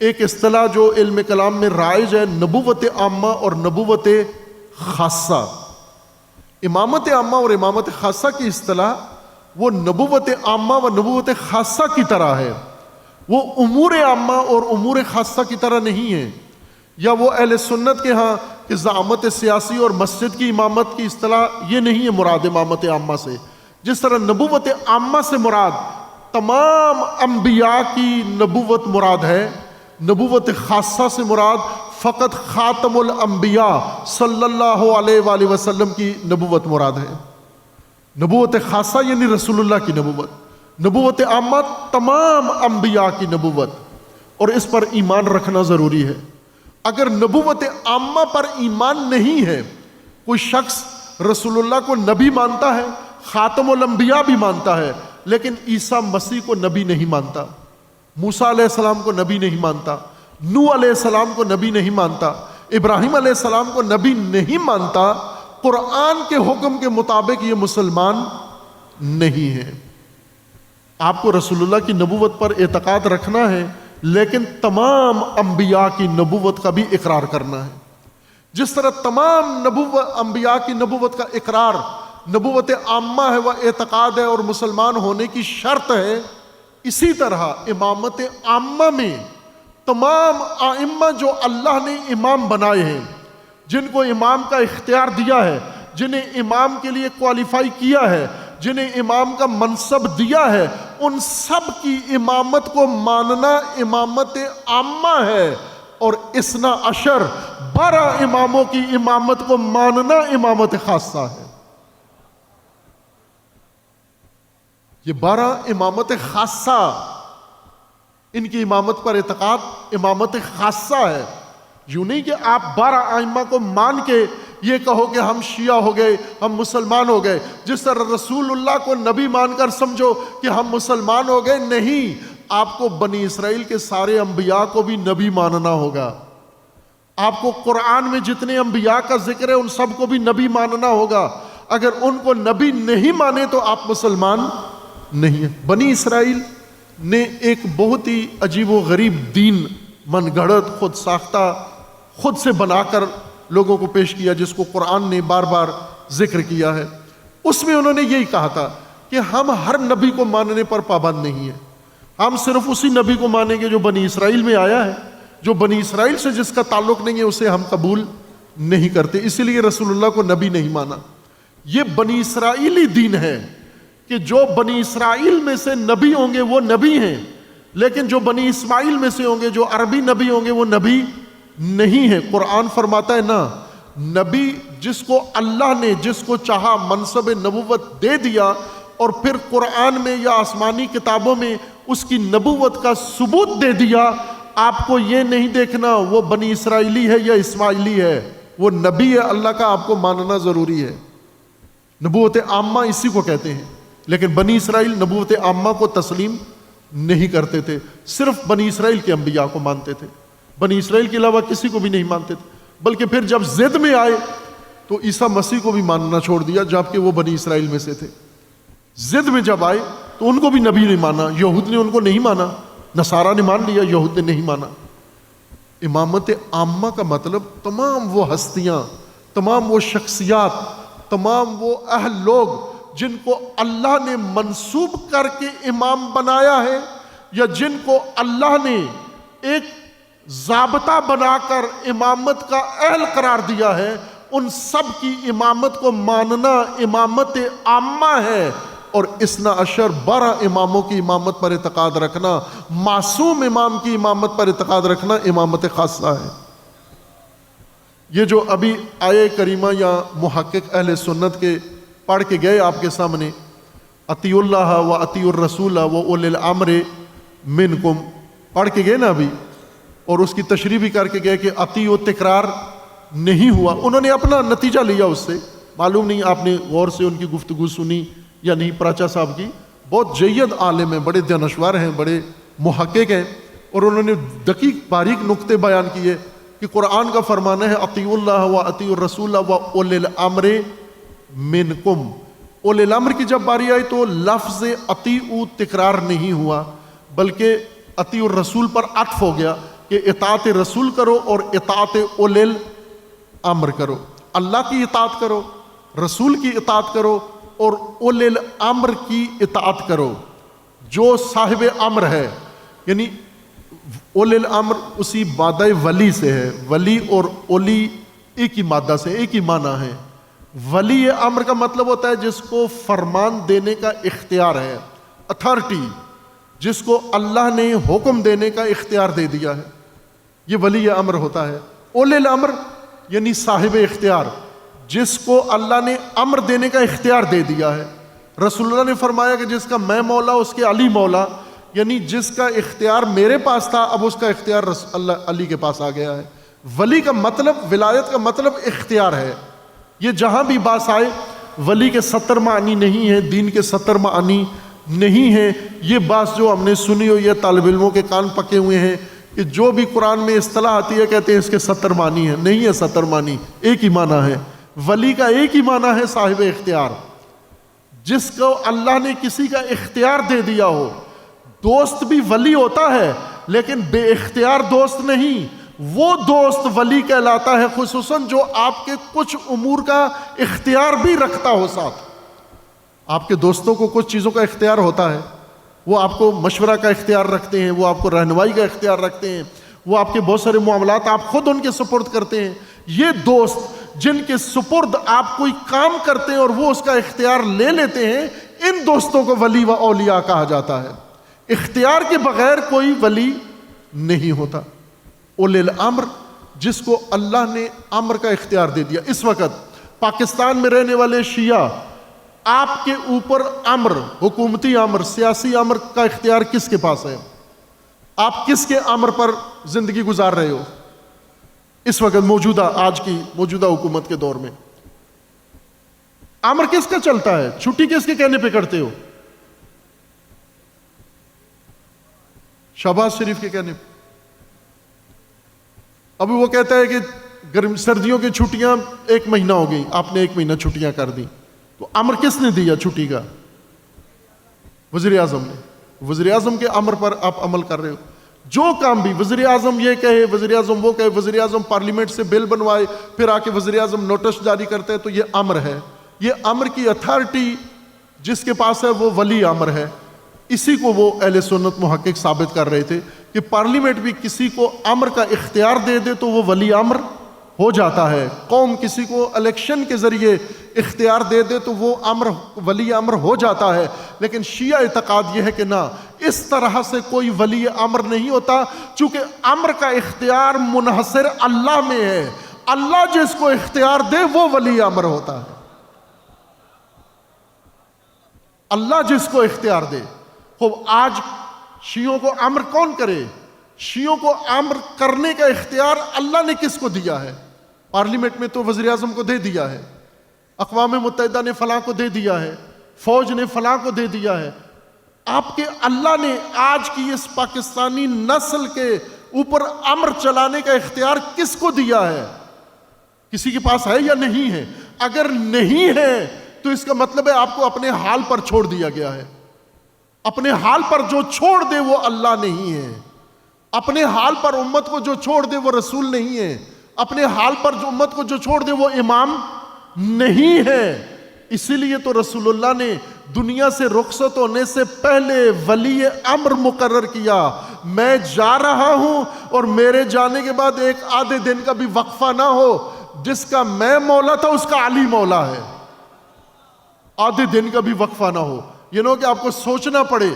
ایک اصطلاح جو علم کلام میں رائج ہے، نبوت عامہ اور نبوت خاصہ۔ امامت عامہ اور امامت خاصہ کی اصطلاح وہ نبوت عامہ و نبوت خاصہ کی طرح ہے، وہ امور عامہ اور امور خاصہ کی طرح نہیں ہے، یا وہ اہل سنت کے ہاں کہ زعامت سیاسی اور مسجد کی امامت کی اصطلاح یہ نہیں ہے مراد امامت عامہ سے۔ جس طرح نبوت عامہ سے مراد تمام انبیاء کی نبوت مراد ہے، نبوت خاصہ سے مراد فقط خاتم الانبیاء صلی اللہ علیہ وآلہ وسلم کی نبوت مراد ہے۔ نبوت خاصہ یعنی رسول اللہ کی نبوت، نبوت عامہ تمام انبیاء کی نبوت، اور اس پر ایمان رکھنا ضروری ہے۔ اگر نبوت عامہ پر ایمان نہیں ہے، کوئی شخص رسول اللہ کو نبی مانتا ہے، خاتم الانبیاء بھی مانتا ہے، لیکن عیسیٰ مسیح کو نبی نہیں مانتا، موسیٰ علیہ السلام کو نبی نہیں مانتا، نوح علیہ السلام کو نبی نہیں مانتا، ابراہیم علیہ السلام کو نبی نہیں مانتا، قرآن کے حکم کے مطابق یہ مسلمان نہیں ہے۔ آپ کو رسول اللہ کی نبوت پر اعتقاد رکھنا ہے، لیکن تمام انبیاء کی نبوت کا بھی اقرار کرنا ہے۔ جس طرح تمام انبیاء کی نبوت کا اقرار نبوت عامہ ہے، وہ اعتقاد ہے اور مسلمان ہونے کی شرط ہے، اسی طرح امامت عامہ میں تمام ائمہ جو اللہ نے امام بنائے ہیں، جن کو امام کا اختیار دیا ہے، جنہیں امام کے لیے کوالیفائی کیا ہے، جنہیں امام کا منصب دیا ہے، ان سب کی امامت کو ماننا امامت عامہ ہے، اور اثنا عشر 12 اماموں کی امامت کو ماننا امامت خاصہ ہے۔ یہ 12 امامت خاصہ، ان کی امامت پر اعتقاد امامت خاصہ ہے۔ یوں نہیں کہ آپ 12 ائمہ کو مان کے یہ کہو کہ ہم شیعہ ہو گئے، ہم مسلمان ہو گئے، جس طرح رسول اللہ کو نبی مان کر سمجھو کہ ہم مسلمان ہو گئے۔ نہیں، آپ کو بنی اسرائیل کے سارے انبیاء کو بھی نبی ماننا ہوگا، آپ کو قرآن میں جتنے انبیاء کا ذکر ہے ان سب کو بھی نبی ماننا ہوگا۔ اگر ان کو نبی نہیں مانے تو آپ مسلمان نہیں ہیں۔ بنی اسرائیل نے ایک بہت ہی عجیب و غریب دین، من گھڑت، خود ساختہ، خود سے بنا کر لوگوں کو پیش کیا، جس کو قرآن نے بار بار ذکر کیا ہے۔ اس میں انہوں نے یہی کہا تھا کہ ہم ہر نبی کو ماننے پر پابند نہیں ہیں، ہم صرف اسی نبی کو مانیں گے جو بنی اسرائیل میں آیا ہے، جو بنی اسرائیل سے جس کا تعلق نہیں ہے اسے ہم قبول نہیں کرتے، اسی لیے رسول اللہ کو نبی نہیں مانا۔ یہ بنی اسرائیلی دین ہے کہ جو بنی اسرائیل میں سے نبی ہوں گے وہ نبی ہیں، لیکن جو بنی اسماعیل میں سے ہوں گے، جو عربی نبی ہوں گے، وہ نبی نہیں ہے۔ قرآن فرماتا ہے نا، نبی جس کو اللہ نے جس کو چاہا منصب نبوت دے دیا، اور پھر قرآن میں یا آسمانی کتابوں میں اس کی نبوت کا ثبوت دے دیا۔ آپ کو یہ نہیں دیکھنا وہ بنی اسرائیلی ہے یا اسماعیلی ہے، وہ نبی ہے اللہ کا، آپ کو ماننا ضروری ہے۔ نبوت عامہ اسی کو کہتے ہیں، لیکن بنی اسرائیل نبوت عامہ کو تسلیم نہیں کرتے تھے، صرف بنی اسرائیل کے انبیاء کو مانتے تھے، بنی اسرائیل کے علاوہ کسی کو بھی نہیں مانتے تھے۔ بلکہ پھر جب ضد میں آئے تو عیسیٰ مسیح کو بھی ماننا چھوڑ دیا، جبکہ وہ بنی اسرائیل میں سے تھے۔ ضد میں جب آئے تو ان کو بھی نبی نہیں مانا، یہود نے ان کو نہیں مانا، نصارہ نے مان لیا، یہود نے نہیں مانا۔ امامت عامہ کا مطلب تمام وہ ہستیاں، تمام وہ شخصیات، تمام وہ اہل لوگ جن کو اللہ نے منسوب کر کے امام بنایا ہے، یا جن کو اللہ نے ایک ضابطہ بنا کر امامت کا اہل قرار دیا ہے، ان سب کی امامت کو ماننا امامت عامہ ہے۔ اور اثنا عشر 12 اماموں کی امامت پر اعتقاد رکھنا، معصوم امام کی امامت پر اعتقاد رکھنا امامت خاصہ ہے۔ یہ جو ابھی آیہ کریمہ یا محقق اہل سنت کے پڑھ کے گئے آپ کے سامنے، اطیعوا اللہ و اطیعوا الرسول و اولی الامر منکم، پڑھ کے گئے نا ابھی، اور اس کی تشریح بھی کر کے گئے کہ اطیعوا تکرار نہیں ہوا۔ انہوں نے اپنا نتیجہ لیا اس سے، معلوم نہیں آپ نے غور سے ان کی گفتگو سنی یا نہیں۔ پراچا صاحب کی بہت جید عالم ہیں، بڑے دانشور ہیں، بڑے محقق ہیں، اور انہوں نے دقیق باریک نقطے بیان کیے کہ قرآن کا فرمانا ہے اطیعوا اللہ و اطیعوا الرسول و اولی الامر منکم۔ اولی الامر کی جب باری آئی تو لفظ اطیعوا تکرار نہیں ہوا، بلکہ اطیعوا الرسول پر عطف ہو گیا کہ اطاعت رسول کرو اور اطاعت اولی الامر کرو، اللہ کی اطاعت کرو، رسول کی اطاعت کرو، اور اولی الامر کی اطاعت کرو، جو صاحب امر ہے۔ یعنی اولی الامر اسی مادہ ولی سے ہے، ولی اور اولی ایک ہی مادہ سے، ایک ہی معنی ہے۔ ولی امر کا مطلب ہوتا ہے جس کو فرمان دینے کا اختیار ہے، اتھارٹی، جس کو اللہ نے حکم دینے کا اختیار دے دیا ہے، یہ ولی امر ہوتا ہے۔ اولی الامر یعنی صاحب اختیار، جس کو اللہ نے امر دینے کا اختیار دے دیا ہے۔ رسول اللہ نے فرمایا کہ جس کا میں مولا اس کے علی مولا، یعنی جس کا اختیار میرے پاس تھا اب اس کا اختیار اللہ علی کے پاس آ گیا ہے۔ ولی کا مطلب، ولایت کا مطلب اختیار ہے۔ یہ جہاں بھی بات آئے، ولی کے 70 معنی نہیں ہیں، دین کے 70 معنی نہیں ہیں۔ یہ بات جو ہم نے سنی ہو، یہ طالب علموں کے کان پکے ہوئے ہیں کہ جو بھی قرآن میں اصطلاح آتی ہے کہتے ہیں اس کے 70 معنی ہیں، نہیں ہے 70 معنی، ایک ہی معنی ہے۔ ولی کا ایک ہی معنی ہے صاحب اختیار، جس کو اللہ نے کسی کا اختیار دے دیا ہو۔ دوست بھی ولی ہوتا ہے لیکن بے اختیار دوست نہیں، وہ دوست ولی کہلاتا ہے خصوصاً جو آپ کے کچھ امور کا اختیار بھی رکھتا ہو ساتھ۔ آپ کے دوستوں کو کچھ چیزوں کا اختیار ہوتا ہے، وہ آپ کو مشورہ کا اختیار رکھتے ہیں، وہ آپ کو رہنمائی کا اختیار رکھتے ہیں، وہ آپ کے بہت سارے معاملات آپ خود ان کے سپرد کرتے ہیں۔ یہ دوست جن کے سپرد آپ کوئی کام کرتے ہیں اور وہ اس کا اختیار لے لیتے ہیں، ان دوستوں کو ولی و اولیاء کہا جاتا ہے۔ اختیار کے بغیر کوئی ولی نہیں ہوتا۔ اولی الامر جس کو اللہ نے امر کا اختیار دے دیا۔ اس وقت پاکستان میں رہنے والے شیعہ، آپ کے اوپر امر، حکومتی امر، سیاسی امر کا اختیار کس کے پاس ہے؟ آپ کس کے امر پر زندگی گزار رہے ہو اس وقت؟ موجودہ، آج کی موجودہ حکومت کے دور میں امر کس کا چلتا ہے؟ چھٹی کس کے کہنے پہ کرتے ہو؟ شہباز شریف کے کہنے پہ۔ ابھی وہ کہتا ہے کہ سردیوں کی چھٹیاں 1 مہینہ ہو گئی، آپ نے 1 مہینہ چھٹیاں کر دی، تو امر کس نے دیا چھٹی کا؟ وزیر اعظم نے۔ وزیر اعظم کے امر پر آپ عمل کر رہے ہو۔ جو کام بھی وزیر اعظم یہ کہے، وزیر اعظم وہ کہے، وزیر اعظم پارلیمنٹ سے بل بنوائے، پھر آ کے وزیر اعظم نوٹس جاری کرتے ہیں، تو یہ امر ہے۔ یہ امر کی اتھارٹی جس کے پاس ہے وہ ولی امر ہے۔ اسی کو وہ اہل سنت محقق ثابت کر رہے تھے کہ پارلیمنٹ بھی کسی کو امر کا اختیار دے دے تو وہ ولی امر ہو جاتا ہے. قوم کسی کو الیکشن کے ذریعے اختیار دے دے تو وہ امر ولی امر ہو جاتا ہے. لیکن شیعہ اعتقاد یہ ہے کہ نہ، اس طرح سے کوئی ولی امر نہیں ہوتا، چونکہ امر کا اختیار منحصر اللہ میں ہے. اللہ جس کو اختیار دے وہ ولی امر ہوتا ہے. اللہ جس کو اختیار دے. خوب آج شیعوں کو امر کون کرے؟ شیعوں کو امر کرنے کا اختیار اللہ نے کس کو دیا ہے؟ پارلیمنٹ میں تو وزیر اعظم کو دے دیا ہے، اقوام متحدہ نے فلاں کو دے دیا ہے، فوج نے فلاں کو دے دیا ہے. آپ کے اللہ نے آج کی اس پاکستانی نسل کے اوپر امر چلانے کا اختیار کس کو دیا ہے؟ کسی کے پاس ہے یا نہیں ہے؟ اگر نہیں ہے تو اس کا مطلب ہے آپ کو اپنے حال پر چھوڑ دیا گیا ہے. اپنے حال پر جو چھوڑ دے وہ اللہ نہیں ہے. اپنے حال پر امت کو جو چھوڑ دے وہ رسول نہیں ہے. اپنے حال پر جو امت کو جو چھوڑ دے وہ امام نہیں ہے. اسی لیے تو رسول اللہ نے دنیا سے رخصت ہونے سے پہلے ولی امر مقرر کیا. میں جا رہا ہوں اور میرے جانے کے بعد ایک آدھے دن کا بھی وقفہ نہ ہو. جس کا میں مولا تھا اس کا علی مولا ہے. آدھے دن کا بھی وقفہ نہ ہو. یہ نہ کہ آپ کو سوچنا پڑے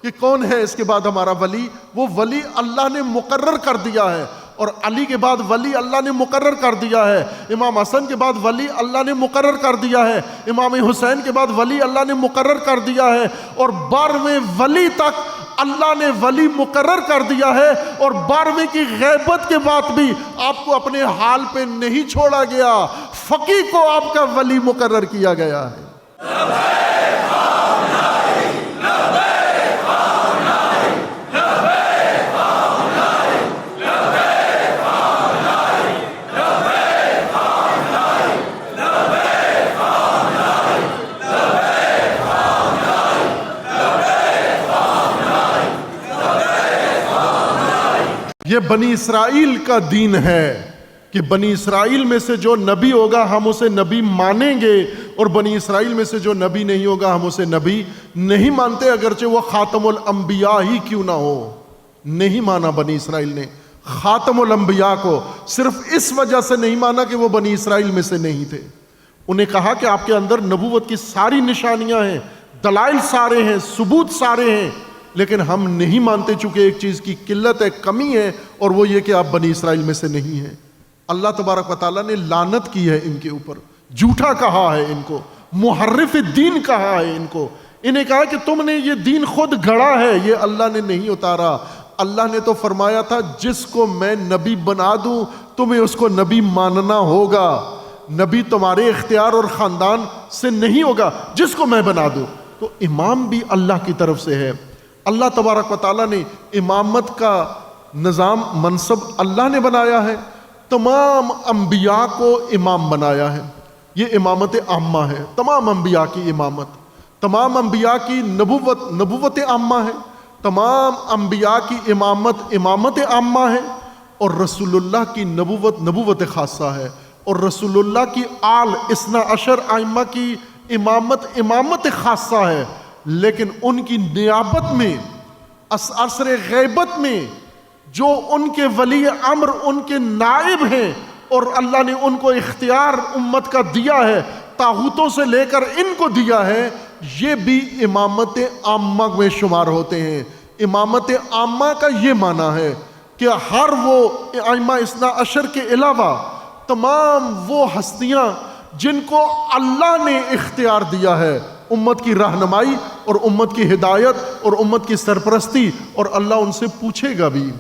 کہ کون ہے اس کے بعد ہمارا ولی. وہ ولی اللہ نے مقرر کر دیا ہے. اور علی کے بعد ولی اللہ نے مقرر کر دیا ہے. امام حسن کے بعد ولی اللہ نے مقرر کر دیا ہے. امام حسین کے بعد ولی اللہ نے مقرر کر دیا ہے. اور 12ویں ولی تک اللہ نے ولی مقرر کر دیا ہے. اور 12ویں کی غیبت کے بعد بھی آپ کو اپنے حال پہ نہیں چھوڑا گیا. فقیہ کو آپ کا ولی مقرر کیا گیا ہے. یہ بنی اسرائیل کا دین ہے کہ بنی اسرائیل میں سے جو نبی ہوگا ہم اسے نبی مانیں گے، اور بنی اسرائیل میں سے جو نبی نہیں ہوگا ہم اسے نبی نہیں مانتے، اگرچہ وہ خاتم الانبیاء ہی کیوں نہ ہو. نہیں مانا بنی اسرائیل نے خاتم الانبیاء کو. صرف اس وجہ سے نہیں مانا کہ وہ بنی اسرائیل میں سے نہیں تھے. انہیں کہا کہ آپ کے اندر نبوت کی ساری نشانیاں ہیں، دلائل سارے ہیں، ثبوت سارے ہیں، لیکن ہم نہیں مانتے چونکہ ایک چیز کی قلت ہے، کمی ہے، اور وہ یہ کہ آپ بنی اسرائیل میں سے نہیں ہیں. اللہ تبارک و تعالیٰ نے لعنت کی ہے ان کے اوپر، جھوٹا کہا ہے ان کو، محرف دین کہا ہے ان کو. انہیں کہا کہ تم نے یہ دین خود گھڑا ہے، یہ اللہ نے نہیں اتارا. اللہ نے تو فرمایا تھا جس کو میں نبی بنا دوں تمہیں اس کو نبی ماننا ہوگا. نبی تمہارے اختیار اور خاندان سے نہیں ہوگا، جس کو میں بنا دوں. تو امام بھی اللہ کی طرف سے ہے. اللہ تبارک و تعالیٰ نے امامت کا نظام منصب اللہ نے بنایا ہے. تمام انبیاء کو امام بنایا ہے. یہ امامت عامہ ہے، تمام انبیاء کی امامت. تمام انبیاء کی نبوت عامہ ہے. تمام انبیاء کی امامت عامہ ہے. اور رسول اللہ کی نبوت خاصہ ہے. اور رسول اللہ کی آل 12 ائمہ کی امامت خاصہ ہے. لیکن ان کی نیابت میں، عصر غیبت میں، جو ان کے ولی امر ان کے نائب ہیں، اور اللہ نے ان کو اختیار امت کا دیا ہے، طاغوتوں سے لے کر ان کو دیا ہے، یہ بھی امامت عامہ میں شمار ہوتے ہیں. امامت عامہ کا یہ معنی ہے کہ ہر وہ ائمہ 12 کے علاوہ تمام وہ ہستیاں جن کو اللہ نے اختیار دیا ہے امت کی رہنمائی اور امت کی ہدایت اور امت کی سرپرستی. اور اللہ ان سے پوچھے گا بھی،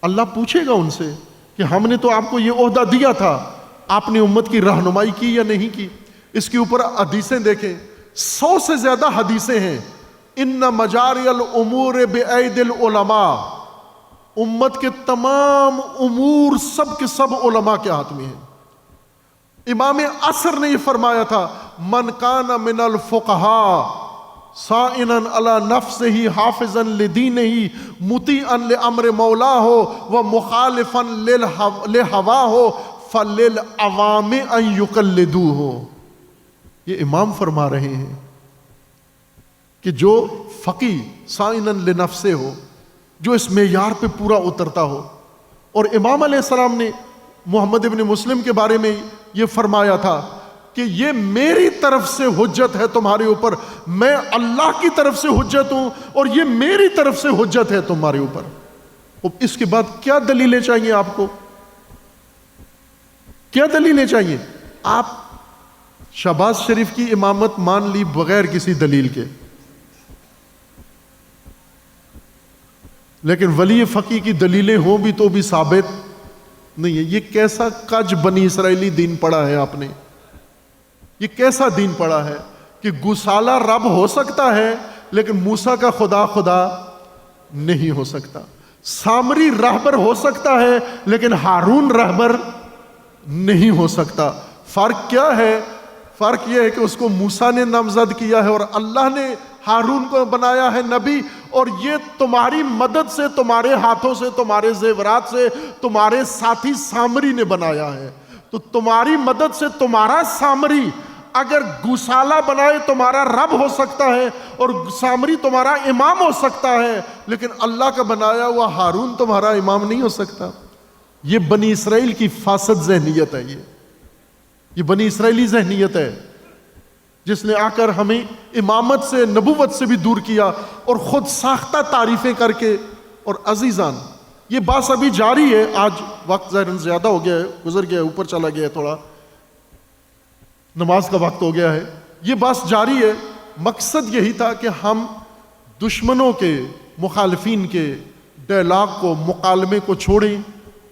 اللہ پوچھے گا ان سے کہ ہم نے تو آپ کو یہ عہدہ دیا تھا، آپ نے امت کی رہنمائی کی یا نہیں کی. اس کے اوپر حدیثیں دیکھیں، 100 سے زیادہ حدیثیں ہیں. ان مجاری الامور بأید العلماء، امت کے تمام امور سب کے سب علماء کے ہاتھ میں ہیں. امام عصر نے یہ فرمایا تھا، من کان من الفقہاء سائنا علی نفسہ حافظا لدینہ مطیعا لامر مولاہ ومخالفا لہواہ فللعوام ان یقلدوہ. یہ امام فرما رہے ہیں کہ جو فقی سائنا لنفسہ ہو، جو اس معیار پہ پورا اترتا ہو. اور امام علیہ السلام نے محمد ابن مسلم کے بارے میں یہ فرمایا تھا کہ یہ میری طرف سے حجت ہے تمہارے اوپر، میں اللہ کی طرف سے حجت ہوں اور یہ میری طرف سے حجت ہے تمہارے اوپر. اس کے بعد کیا دلیلیں چاہیے آپ کو؟ کیا دلیلیں چاہیے؟ آپ شہباز شریف کی امامت مان لی بغیر کسی دلیل کے، لیکن ولی فقی کی دلیلیں ہوں بھی تو بھی ثابت نہیں ہے. یہ کیسا کج بنی اسرائیلی دین پڑھا ہے آپ نے؟ یہ کیسا دین پڑھا ہے کہ گوسالہ رب ہو سکتا ہے لیکن موسیٰ کا خدا نہیں ہو سکتا، سامری رہبر ہو سکتا ہے لیکن ہارون رہبر نہیں ہو سکتا. فرق کیا ہے؟ فرق یہ ہے کہ اس کو موسیٰ نے نامزد کیا ہے اور اللہ نے ہارون کو بنایا ہے نبی، اور یہ تمہاری مدد سے، تمہارے ہاتھوں سے، تمہارے زیورات سے تمہارے ساتھی سامری نے بنایا ہے. تو تمہاری مدد سے تمہارا سامری اگر گوسالہ بنائے تمہارا رب ہو سکتا ہے اور سامری تمہارا امام ہو سکتا ہے، لیکن اللہ کا بنایا ہوا ہارون تمہارا امام نہیں ہو سکتا. یہ بنی اسرائیل کی فاسد ذہنیت ہے. یہ بنی اسرائیلی ذہنیت ہے جس نے آ کر ہمیں امامت سے، نبوت سے بھی دور کیا اور خود ساختہ تعریفیں کر کے. اور عزیزان یہ بات ابھی جاری ہے، آج وقت ظاہراً زیادہ ہو گیا ہے، گزر گیا ہے، اوپر چلا گیا ہے، تھوڑا نماز کا وقت ہو گیا ہے. یہ بات جاری ہے. مقصد یہی تھا کہ ہم دشمنوں کے، مخالفین کے ڈائلاگ کو، مکالمے کو چھوڑیں.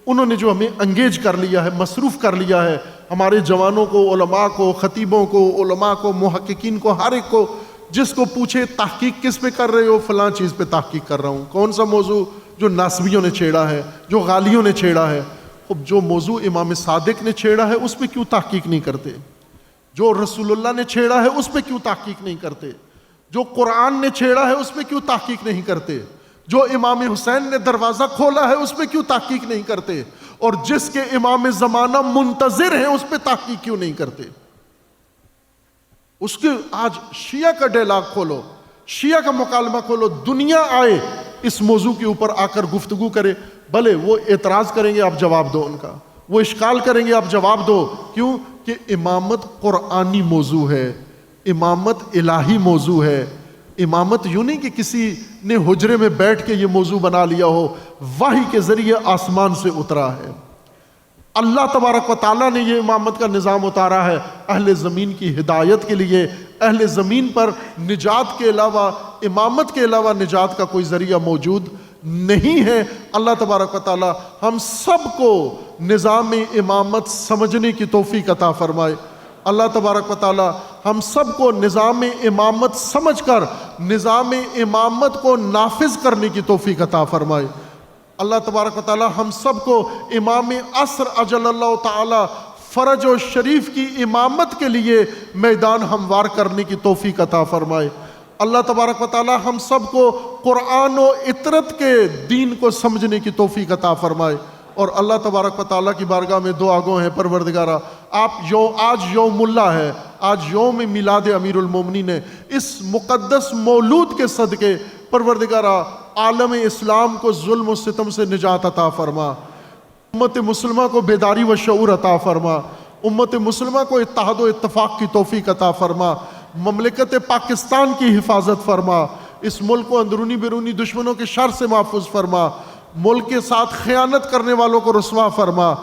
انہوں نے جو ہمیں انگیج کر لیا ہے، مصروف کر لیا ہے، ہمارے جوانوں کو، علماء کو، خطیبوں کو، علماء کو، محققین کو، ہر ایک کو. جس کو پوچھے تحقیق کس پہ کر رہے ہو؟ فلاں چیز پہ تحقیق کر رہا ہوں. کون سا موضوع؟ جو ناصبیوں نے چھیڑا ہے، جو غالیوں نے چھیڑا ہے. خب جو موضوع امام صادق نے چھیڑا ہے اس پہ کیوں تحقیق نہیں کرتے؟ جو رسول اللہ نے چھیڑا ہے اس پہ کیوں تحقیق نہیں کرتے؟ جو قرآن نے چھیڑا ہے اس پہ کیوں تحقیق نہیں کرتے؟ جو امام حسین نے دروازہ کھولا ہے اس پہ کیوں تحقیق نہیں کرتے؟ اور جس کے امام زمانہ منتظر ہیں اس پہ تحقیق کیوں نہیں کرتے؟ اس کے آج شیعہ کا ڈائلاگ کھولو، شیعہ کا مکالمہ کھولو، دنیا آئے اس موضوع کے اوپر آ کر گفتگو کرے. بھلے وہ اعتراض کریں گے آپ جواب دو ان کا، وہ اشکال کریں گے آپ جواب دو. کیوں؟ کہ امامت قرآنی موضوع ہے، امامت الہی موضوع ہے. امامت یوں نہیں کہ کسی نے حجرے میں بیٹھ کے یہ موضوع بنا لیا ہو، وحی کے ذریعے آسمان سے اترا ہے. اللہ تبارک و تعالیٰ نے یہ امامت کا نظام اتارا ہے اہل زمین کی ہدایت کے لیے. اہل زمین پر نجات کے علاوہ، امامت کے علاوہ نجات کا کوئی ذریعہ موجود نہیں ہے. اللہ تبارک و تعالیٰ ہم سب کو نظام امامت سمجھنے کی توفیق عطا فرمائے. اللہ تبارک و تعالیٰ ہم سب کو نظام امامت سمجھ کر نظام امامت کو نافذ کرنے کی توفیق عطا فرمائے. اللہ تبارک و تعالیٰ ہم سب کو امام عصر اجل اللہ تعالیٰ فرج و شریف کی امامت کے لیے میدان ہموار کرنے کی توفیق عطا فرمائے. اللہ تبارک و تعالیٰ ہم سب کو قرآن و اطرت کے دین کو سمجھنے کی توفیق عطا فرمائے. اور اللہ تبارک و تعالیٰ کی بارگاہ میں دعا گو ہیں، پروردگارہ آج یوم اللہ ہے، آج یوم میلاد امیر المومنین ہے. اس مقدس مولود کے صدقے پروردگارہ عالم اسلام کو ظلم و ستم سے نجات عطا فرما، امت مسلمہ کو بیداری و شعور عطا فرما، امت مسلمہ کو اتحاد و اتفاق کی توفیق عطا فرما، مملکت پاکستان کی حفاظت فرما، اس ملک کو اندرونی بیرونی دشمنوں کے شر سے محفوظ فرما، ملک کے ساتھ خیانت کرنے والوں کو رسوا فرما.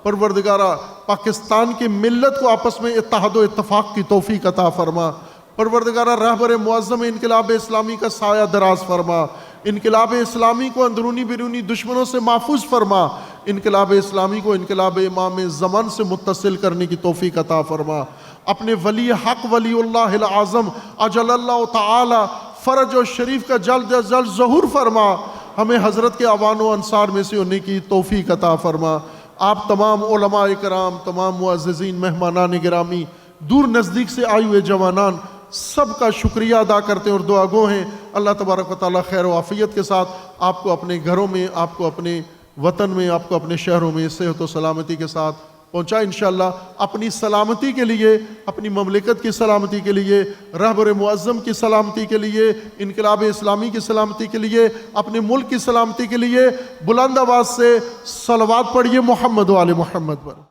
پروردگارہ پاکستان کی ملت کو آپس میں اتحاد و اتفاق کی توفیق عطا فرما. پروردگارہ رہبر معظم انقلاب اسلامی کا سایہ دراز فرما، انقلاب اسلامی کو اندرونی بیرونی دشمنوں سے محفوظ فرما، انقلاب اسلامی کو انقلاب امام زمان سے متصل کرنے کی توفیق عطا فرما. اپنے ولی حق ولی اللہ العظم اجل اللہ تعالی فرج و شریف کا جلد از جلد ظہور فرما. ہمیں حضرت کے اعوان و انصار میں سے ہونے کی توفیق عطا فرما. آپ تمام علماء کرام، تمام معززین، مہمانان گرامی، دور نزدیک سے آئے ہوئے جوانان، سب کا شکریہ ادا کرتے ہیں اور دعا گو ہیں اللہ تبارک و تعالیٰ خیر و عافیت کے ساتھ آپ کو اپنے گھروں میں، آپ کو اپنے وطن میں، آپ کو اپنے شہروں میں صحت و سلامتی کے ساتھ پہنچائے انشاءاللہ. اپنی سلامتی کے لیے، اپنی مملکت کی سلامتی کے لیے، رہبر معظم کی سلامتی کے لیے، انقلاب اسلامی کی سلامتی کے لیے، اپنے ملک کی سلامتی کے لیے بلند آواز سے صلوات پڑھیے محمد و آل محمد پر.